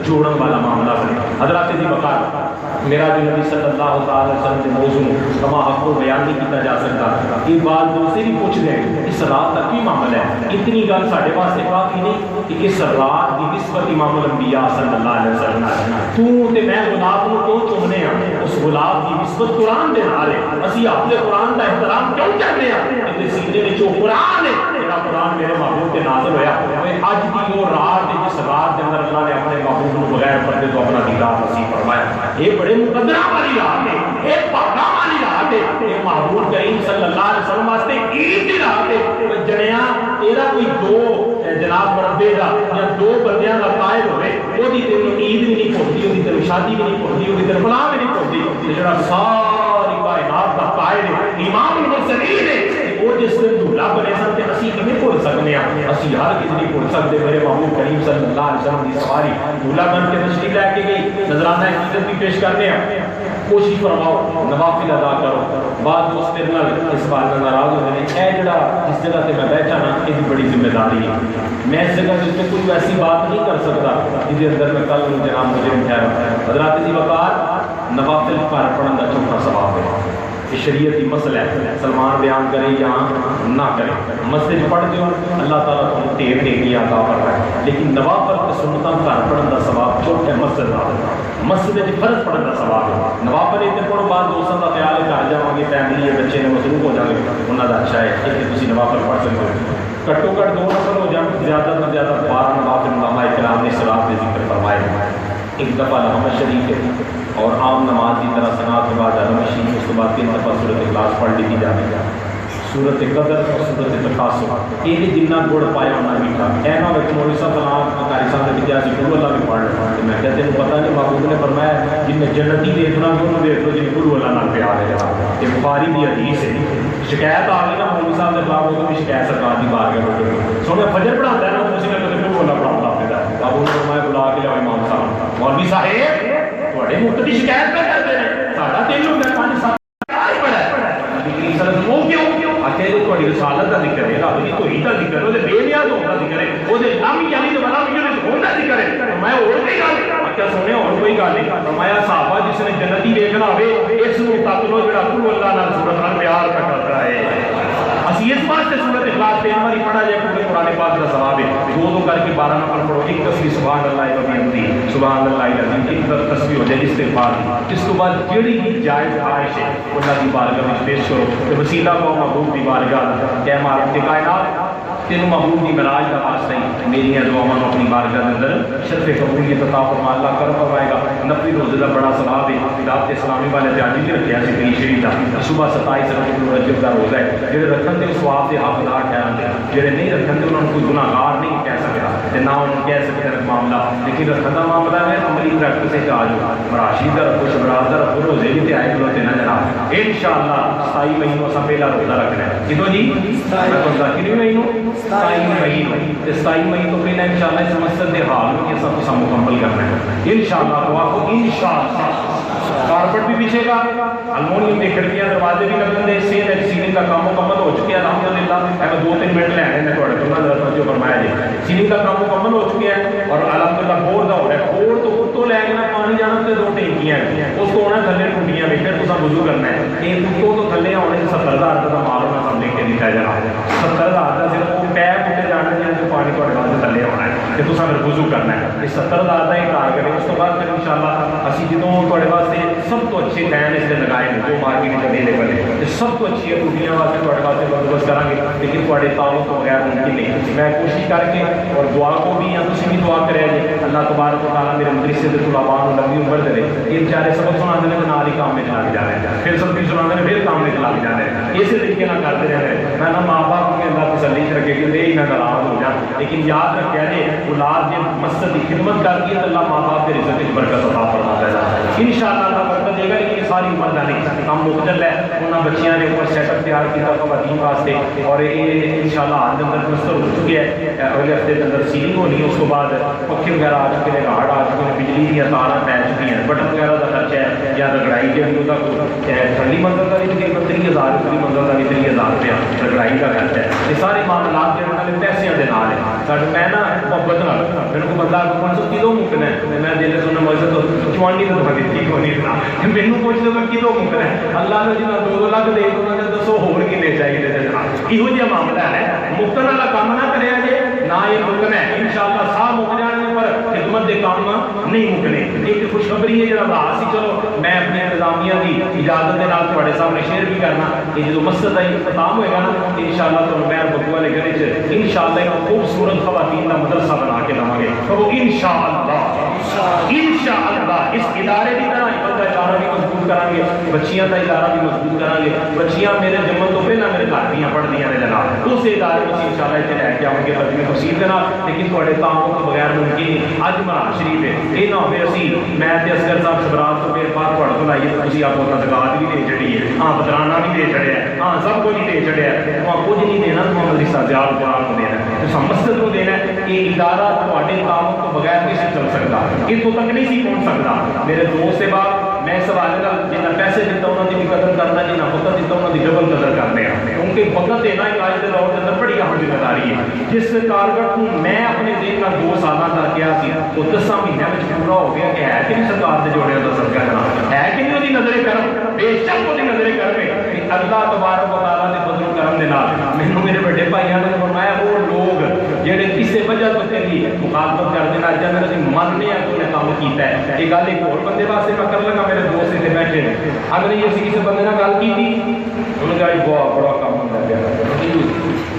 جوڑن والا معاملہ بنے. حضرات دی بقا میرا جو نبی صلی اللہ تعالی وسلم کے موضوع کما حق کو بیان نہیں کیا جا سکتا. یہ بات دوسرے بھی پوچھ دیں اس رات کا کی معاملہ ہے. اتنی گل ساڈے پاس کافی نہیں کہ اس رات کی نسبت امام الانبیاء صلی اللہ علیہ وسلم تو تے میں گلاب کو کیوں چومنے ہیں. اس گلاب کی نسبت قرآن دے نال ہے. اسی اپنے قرآن کا احترام کیوں کرنے ہیں. اس سینے میں جو قرآن ہے میرا قرآن میرے محبوب کے نازل ہویا. اج کی وہ رات جس رات کے اندر اللہ نے اپنے محبوب کو بغیر پردے تو اپنا دیدار نصیب فرمایا. یہ بڑے مقدرہ والی رات ہے. ایک پاکا والی رات ہے. یہ محبوب کریم صلی اللہ علیہ وسلم واسطے عید کی رات ہے. جنیا تیرا کوئی دو جناب مربے کا یا دو بندیاں کا قائد ہوئے وہ تیری عید بھی نہیں پہنچتی وہ تیری شادی بھی نہیں پہنچتی وہ تیری فلاح بھی نہیں پہنچتی. جڑا ساری کائنات کا قائد ہے امام المرسلین ہے وہ جس دن دھولا بنے سن تے اسی کیویں بھول سکنے ہیں. اسی ہر کسی نہیں بھول سکتے. میرے محبوب کریم صلی اللہ علیہ وسلم کی سواری دھولا بن کے تشریف لے کے گئی. نذرانہ عقیدت بھی پیش کرنے ہیں. کوشش فرماؤ نوافل ادا کرو. بعد دوست میرے نال اس بات میں ناراض ہوتے ہیں اے جڑا جس جگہ تے میں بیٹھا نا یہ بڑی ذمہ داری ہے. میں اس جگہ سے کوئی ایسی بات نہیں کر سکتا جس کے اندر میں کل جناب مجھے ٹھہرا. حضرات دی وقار نوافل گھر پڑھن کا چوتھا ثواب ہے. یہ شریعتی مسئلہ ہے. سلمان بیان کرے یا نہ کرے مسجد پڑھ دیو اللہ تعالیٰ کو ٹیر نیکیاں عطا فرمائے ہے. لیکن نوافل کے سنتاں گھر پڑھن کا ثواب چوتھے مسجد دا مسجد وچ فرض پڑھن کا ثواب ہے. نوافل اتنے پڑھو بعد دوستاں دا خیال ہے گھر جاواں گے فیملی ہے بچے نے مصروف ہو جائیں گے انہاں دا اچھا ہے کہ تسی نوافل پڑھ سکتے ہو. گھٹو گھٹ 2 نفل ہو جائیں زیادہ سے زیادہ 12 نوافل علماء کرام نے صلات کے ذکر فرمائے ہیں. ایک دفعہ الحمد شریف ہے اور عام نماز کی طرح صلات کے بعد الحمد شریف اس کے بعد 3 دفعہ سورۃ اخلاص پڑھ لی جاتی ہے. سورۃ قدر اور سورۃ تکاثر یہ جنہ گڑ پایا ہونا میٹھا کہنا ہوئے مولوی صاحب سلام قاری صاحب نے کیا سی قل اللہ بھی پڑھ لے. میں کہتے ہیں پتہ نہیں محبوب نے فرمایا جن میں جنتی دیکھنا بھی انہوں دیکھ لو جن گرو اللہ نال پیار ہے. بخاری کی حدیث ہے، شکایت آ گئی نا مولوی صاحب کے خلاف، وہ بھی شکایت سرکار کی بارگاہ میں سونے فجر پڑھاتا ہے نا، اسی میں کبھی بولا پڑھاتا ہے اب انہوں نے بلا کے لیا امام صاحب، مولوی صاحب تھوڑے مفت کی شکایت پہ کرتے ہیں، ساڈا دل ہوتا ہے 5 سال وہ کیوں آخر جو تھوڑی رسالت کا ذکر ہے، رب کی توحید کا ذکر ہے، وہ بے نیاز ہونے کا ذکر ہے، وہ لم یلد ولم یولد ہونے کا ذکر ہے، میں اور کوئی گل کیا سونے اور کوئی گل نہیں فرمایا صحابہ جس نے جنتی دیکھنا ہوئے اس کو تک لو جڑا کل اللہ نال سورت نال پیار کرتا ہے، اسی اس واسطے سورت اخلاص پہ ہماری پڑھا جائے کیونکہ قرآن پاک کا ثواب ہے، دو کر کے 12 نمبر پڑھو، ایک تسبیح سبحان اللہ و بحمدہ سبحان اللہ العظیم، ایک تسبیح ہو جائے استغفار، اس کے بعد جڑی بھی جائز خواہش ہے اللہ کی بارگاہ میں پیش کرو کہ وسیلہ کو محبوب کی بارگاہ کہ مالک کائنات تینوں محبوب کی معراج کا واسطہ ہی میری دعاواں اپنی بارگاہ کے اندر شرف قبولیت عطا فرما، اللہ کرم فرمائے گا، نفلی روزے کا بڑا ثواب ہے، دعوت اسلامی والے تیاری بھی رکھا سی 23 شریف کا، صبح 27 رجب کا روزہ ہے، جڑے رکھن تے ثواب دے حقدار ٹھہرن، جڑے نہیں رکھن تے انہاں کو کوئی گناہگار نہیں کہہ سکتا تے نہ انہوں کہہ سکتے ہیں معاملہ، لیکن رکھن دا معاملہ ہے عملی پریکٹس سے آ جاؤ، مراشی دا رکھو، شبرات دا رکھو، روزے بھی تے آئے کلو تے نہ جناب انشاءاللہ 27 مئی کو اساں پہلا روزہ رکھنا ہے، کتوں جی میں تو ذاکر مئی نو 27 مئی تے 27 مئی تو پہلا انشاءاللہ اس مسجد دے حال میں یہ سب کچھ مکمل کرنا ہے انشاءاللہ، تو آپ کو انشاءاللہ کارپٹ بھی بچھے گا، المونیم کی کھڑکیاں دروازے بھی لگیں گے، سیلنگ کا کام مکمل ہو چکا ہے الحمدللہ، میں 2-3 منٹ لینے میں تھوڑے تھوڑا ذرا توجہ فرمایا جی، سیلنگ کا کام مکمل ہو چکا ہے اور الحمدللہ بور دا ہو رہا ہے، بور تو اتوں لے کے پانی جانا تے 2 ٹینکیاں اس کو ہونا تھلے ٹوٹیاں میں پھر تصا وضو کرنا ہے، یہ اتوں تو تھلے ہونے 70,000 کا مال ہونا سب لے کے دکھا جانا 70,000 کا صرف وہ پیپ اٹھے جانے جو پانی تھوڑے واسطے تھلے ہونا ہے کہ تصا پھر وضو کرنا ہے، یہ 70,000 کا ہی ٹارگیٹ ہے، اس کے بعد پھر انشاءاللہ اسی جدوں تھوڑے واسطے سب تو اچھے فین اس لیے لگائے جو مارکیٹ میں اویلیبل ہے، سب تو اچھی ٹوٹیاں واسطے تھوڑے واسطے بندوبست کریں گے، لیکن تھوڑے تعلق تو بغیر ممکن نہیں، میں کوشش کر کے اور دعا کو بھی یا تسی بھی دعا کرے جی اللہ تبارک و تعالیٰ میرے مدرسے سے طلباء کو لمبی عمر دے، یہ بیچارے سبق سناتے ہیں نال ہی کام میں چلا کے جا رہے ہیں، پھر سب کچھ سناتے ہیں پھر کام میں چلا کے جا رہے ہیں، اسی طریقے نہ کرتے رہے ہیں، میں نہ ماں باپ کے اللہ تسلی رکھے کہ دے ہی نہ ناراض ہو جا، لیکن یاد رکھے جی اولاد جب مسجد کی خدمت کرتی ہے تو اللہ ماں باپ کے رزق کی برکت عطا فرماتا ہے، انشاءاللہ اللہ برکت دے گا، لیکن ساری عمر کا نہیں کام مکمل ہے، انہوں بچیاں نے اوپر سیٹ اپ تیار کیا خواتین واسطے اور یہ انشاءاللہ آج اندر پلسٹر ہو چکے ہیں، اگلے ہفتے کے اندر سیلنگ ہونی ہے، اس کے بعد پکے وغیرہ آ چکے ہیں، گاڑ آ چکے ہیں، بجلی کی تاریں پی چکی ہیں، بٹن وغیرہ کا خرچہ ہے یا رگڑائی جو ٹھنڈی منزل کا بھی تقریباً 30,000 روپئے منزل کا بھی 30,000 روپیہ رگڑائی کا خرچہ ہے، یہ سارے معاملات جو پیسے کے نال ہے، میں نا محبت نہ میرے کو بندہ کدوں مکنا ہے، میں دل سننا مقصد تو چوانی تو دیتی کو نہیں تھا، مینو پوچھ لو کدوں مکنا ہے، اللہ نے جنہیں 2 لاکھ دے دسو ہور کنے چاہیے یہو جہا معاملہ ہے، مکن والا کام نہ کرے جے نہ یہ مکنا ہے، انشاءاللہ سا مک جانے پر خدمت دے کام نہیں مکنے، ایک خوشخبری ہے جڑا راز سی، چلو میں اپنے انتظامیہ کی اجازت کے نال تھوڑے سامنے شیئر بھی کرنا، یہ جو مسجد کا اختتام ہوئے گا نا انشاءاللہ تو میں بگو والے گھر انشاءاللہ ایک خوبصورت خواتین کا مدرسہ بنا کے لاؤں گے، تو وہ انشاءاللہ اس ادارے کی طرح حفظ کا ادارہ بھی مضبوط کریں گے، بچیاں کا ادارہ بھی مضبوط کریں گے، بچیاں میرے جمن تو پہلے میرے گھر دیا پڑھتی ہیں جناب، اس ادارے کو انشاءاللہ اتنے لے کے آؤں گے ترجمے تفصیل کے نال، لیکن تھوڑے کاموں تو بغیر ممکن نہیں، اج مہراج شریف ہے یہ نہ ہوئے اسی میں اصغر صاحب شبرات تو میرے پاس تھوڑے کو لائیے تو تھی آپ کو زکات بھی دے چڑی ہے، ہاں بدرانہ بھی دے چڑیا ہے، ہاں سب کچھ دے چڑیا ہے، وہاں کچھ نہیں دینا تو مدرسہ زیادہ قرآن کو دینا ہے، تو مسجد کو دینا ہے، یہ ادارہ تھوڑے کاموں تو بغیر کسی چل سکتا، اتوں تک نہیں سی پہنچ سکتا، میرے دوست سے بات میں سوال کا جنہیں پیسے دیتا انہوں نے قدر کرنا، جنہیں وقت دیتا انہوں نے ڈبل قدر کرنے ہیں، کیونکہ وقت دینا ایک آج کے دور کے اندر بڑی اہم ذمہ داری ہے، جس ٹارگٹ کو میں اپنے ذہن کا 2 سالہ کا کیا سی وہ 10 مہینوں میں پورا ہو گیا کہ ہے کہ نہیں سرکار سے جوڑے کا صدقہ جانا ہے کہ نہیں وہی نظریں کرم بے شک وہی نظریں کرم اللہ تبارک و تعالیٰ کے فضل و کرم دے نال مینوں میرے بڑے بھائیاں نے فرمایا وہ لوگ جہے کسی وجہ تو تیری مخالفت کرتے ہیں جب میں ماننے ہیں تو نے کام کیتا ہے، یہ گل ایک اور بندے واسطے میں کر لگا، میرے دوست اتنے بیٹھے اگر یہ کسی بندے نے گل کی تھی انہوں نے کہا بڑا کام ہوتا ہے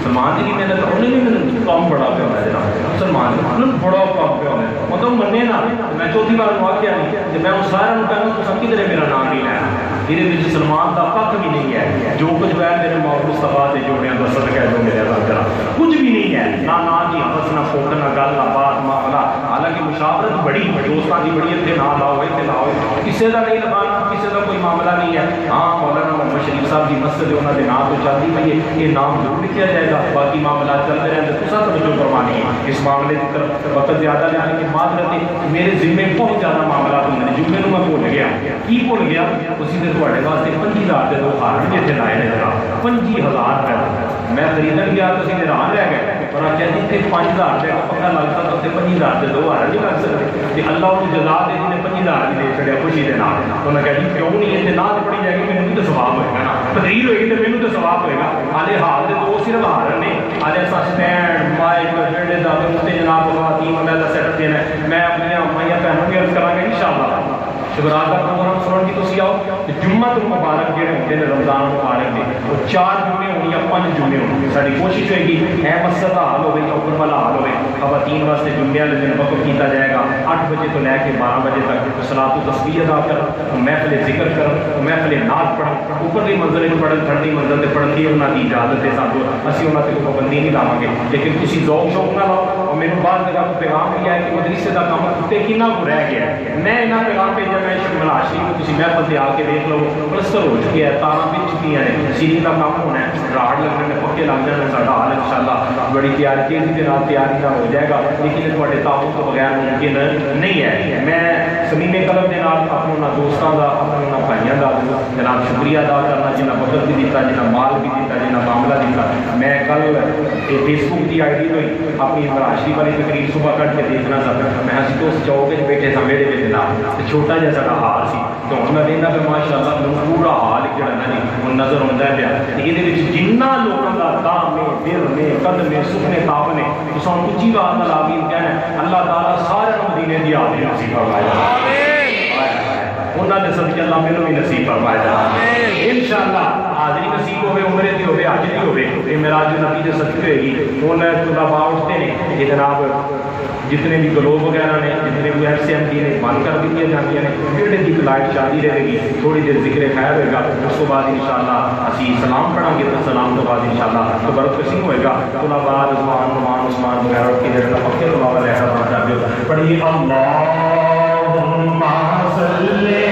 سلمان جی کی محنت انہیں بھی میرے کام بڑا پہ ہونا ہے جناب سلمان جی انہوں نے بڑا کام پہ ہونا ہے مطلب مننے نا میں چوتھی بار واقعہ نہیں جب میں ان سارا کہنا تو سب کی طرح میرا نام نہیں لینا یہ سلمان کا کھ بھی نہیں ہے، جو کچھ ہے میرے موت مصطفیٰ سے جوڑے بس صدقہ جو میرے کرا کچھ بھی نہیں ہے، نہ جی ہس نہ فوٹ نہ گل نہ بات معاملہ، حالانکہ مشاورت بڑی دوستوں کی بڑی اتنے نہ لاؤ اتنے لاؤ کسی کا نہیں لگانا، کسی کا کوئی معاملہ نہیں ہے، ہاں مولانا محمد شریف صاحب کی مسجد انہوں کے نام تو چلتی پی ہے، یہ نام ضرور لکھا جائے گا، باقی معاملات چلتے رہتے تو سب توجہ فرمانی ہے اس معاملے کی طرف وقت زیادہ لینے کی معذرت، میرے ذمے بہت زیادہ معاملات ہوتے ہیں، جمعے میں بھول گیا کی بھول گیا اسی نے تھوڑے واسطے 25,000 کے 2 ہار جیسے لائے نے جناب 25,000 روپئے میں خریدن گیا تو اسی حیران رہ گئے اور آخیا جی اتنے 5,000 روپئے کا پکا لگتا تو اتنے 25,000 کے 2 ہار نہیں لگ سکتے کہ اللہ کو جزا دے جی نے 25,000 کی دے چڑیا خوشی کے نام تو انہیں کہا جی کیوں نہیں اتنے نہ پڑھی جائے گی میرے تو ثواب ہوئے گا نا تقریر ہوئے گی تو میرے تو ثواب ہوئے گا آلے حال کے 2 صرف ہار نے آلے ایسا سٹینڈ مائک ڈنڈے دعوے اتنے جناب خواتین وغیرہ سیٹ دینا میں اپنی مائیاں بہنوں کی عرض کرا گا انشاءاللہ شکرات کا پروگرام سنن کی تسی آؤ جمعہ المبارک جڑے ہوتے ہیں رمضان مبارک دے وہ 4 جمعے ہونی یا 5 جمعے ہونی ساری کوشش ہوئے گی اے مسجد کا حال ہوئے یا اوپر والا حال ہوئے خواتین واسطے جمعے والے دن وقف کیتا جائے گا 8 بجے تو لے کے 12 بجے تک صلاۃ و تسبیح ادا کر محفل ذکر کر محفل نعت پڑھ اوپر دی منزل وچ پڑھن تھڑی منزل تے پڑھن دی انہاں دی اجازت ہے سانو اسی انہاں تے کوئی پابندی نہیں لاواں گے لیکن تسی ذوق شوق نہ لاؤ اور میرے بعد میرا پیغام کیا ہے کہ مدرسے دا کام تے کنا کو رہ گیا ہے میں انہاں پیغام بھیجا میں شملہ شریف تسی محفل تے آ کے دیکھ لو پلسٹر ہو چکی ہے تاراں بچ چکی ہیں سیری دا کام ہونا ہے راڈ لگنے پکے لگ جانے ساڈا حال انشاءاللہ بڑی تیاری تیزی کے نال تیاری کا ہو جائے گا لیکن تواڈے تعاون تو بغیر ممکن نہیں ہے میں سمیم قلب دے نال اپنے دوستاں دا اپنے بھائیاں دا جناب شکریہ ادا کرنا جنہاں وقت بھی دیتا جنہاں مال بھی دیتا جنہاں معاملہ دیتا میں کل فیس بک کی آئی ڈی پہ اپنی مراشی والی تقریر صبح کٹ کے دیکھنا چاہتا میں ہاں تو چوک بیٹھے تھا میرے بیٹے نال چھوٹا جہا سا ہار سی تو ہوں میں دیکھنا کہ ماشاء اللہ میرے پورا حال جڑا نا جی ہوں نظر آتا ہے پیا یہ جنہ لوگوں کا دام میں دل میں قدم میں سکھنے تاپ نے تو سن اچھی بات نال آمین کہنا اللہ تعالیٰ سارے مدینے دی آدمی نصیب فرمائے انہوں نے صدقے اللہ میرے بھی نصیب فرمائے انشاءاللہ حاضری نصیب ہوئے عمرے دی ہوئے حج دی ہوئے یہ معراج نبی دے صدقے ہوئے گی انہیں طلباء اٹھتے ہیں کہ جناب جتنے بھی گلوب وغیرہ نے جتنے بھی ایف سی ایم ڈی نے بند کر دی جاتی ہیں پیڑ کی لائٹ چلتی رہے گی تھوڑی دیر ذکر خیر ہوئے گا اس کو بعد انشاءاللہ اسی سلام پڑھیں گے تو سلام تو بعد انشاءاللہ تبرک قسم ہوئے گا طلباء عثمان وغیرہ کی جگہ پکے طلباء لے کر پڑھنا چاہتے ہو پڑھیے اللہم صلی علی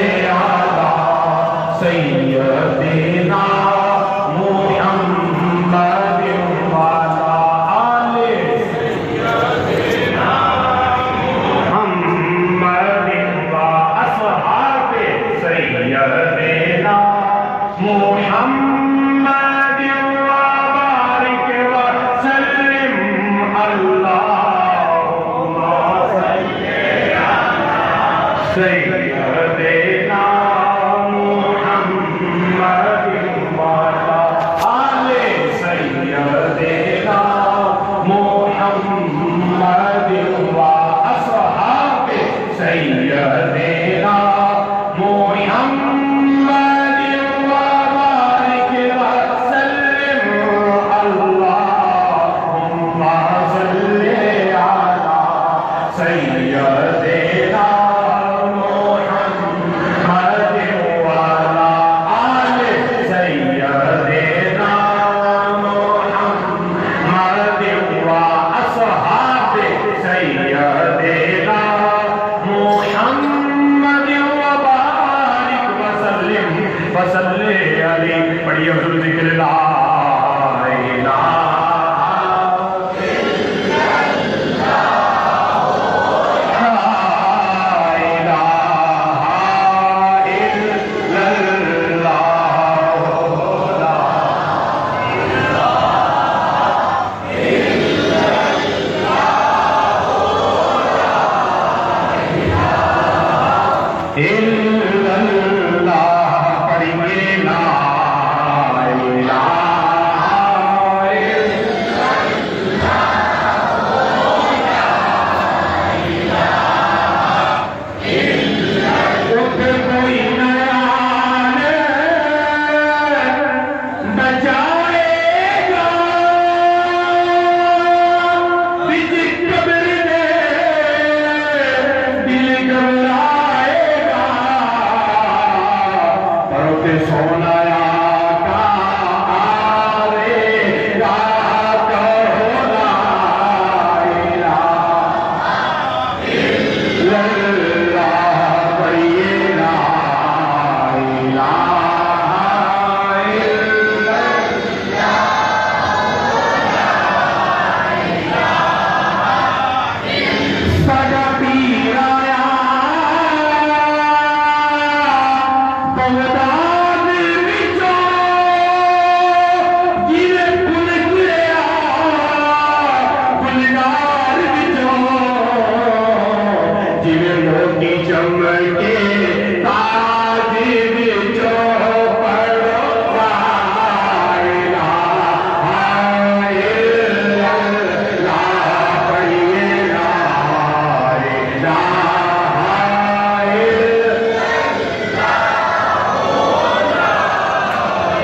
سیدنا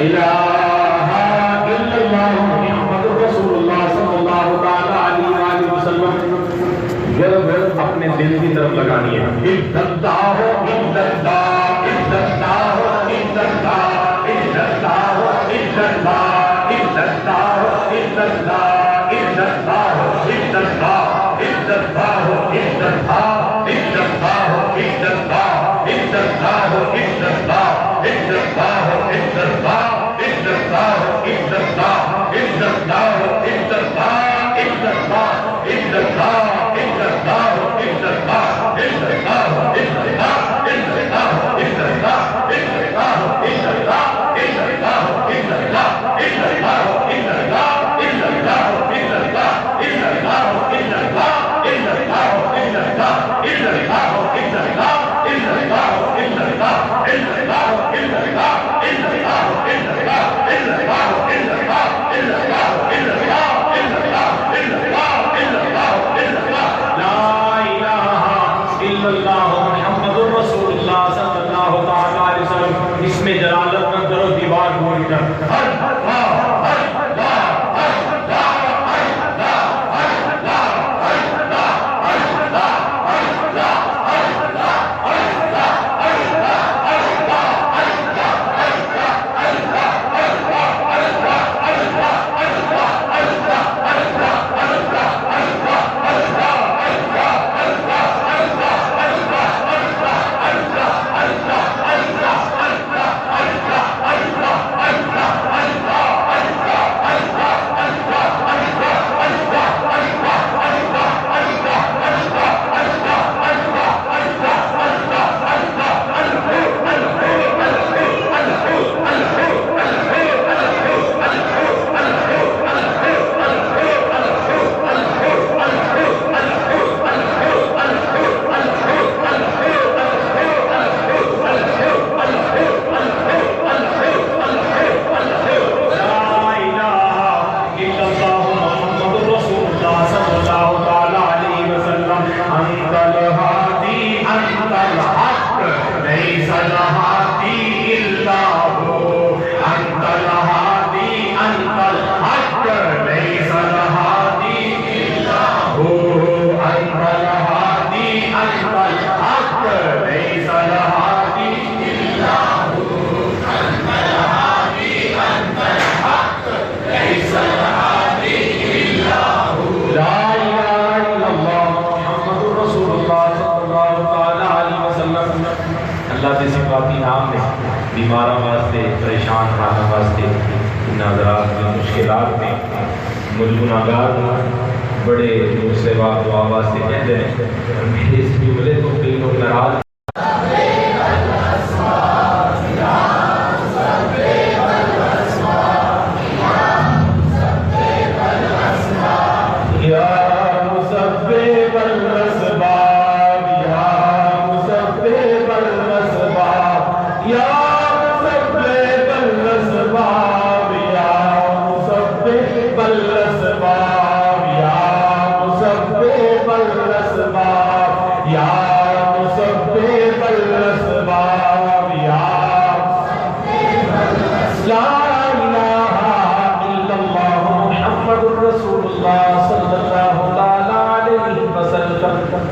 الہ الا اللہ محمد رسول اللہ صلی اللہ تعالی علیہ وسلم گرد اپنے دل کی طرف لگانی ہے. اللہ اللہ اللہ اللہ اللہ بیماروں واسطے پریشان حالوں واسطے ناظرات میں مشکلات میں گناہگار بڑے دوسرے بات دعا واسطے کہتے ہیں میرے اس جملے کو کئی لوگ ناراض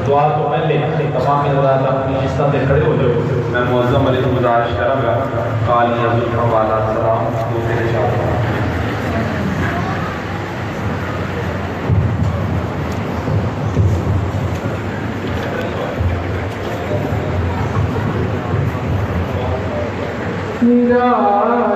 دعا تو میں لے تمام حضرات اپنی حصہ سے کھڑے ہو جاؤ. میں معظم علیہ گزارش کروں گا قالی حضرت والا سلام دوسرے شاہ میرا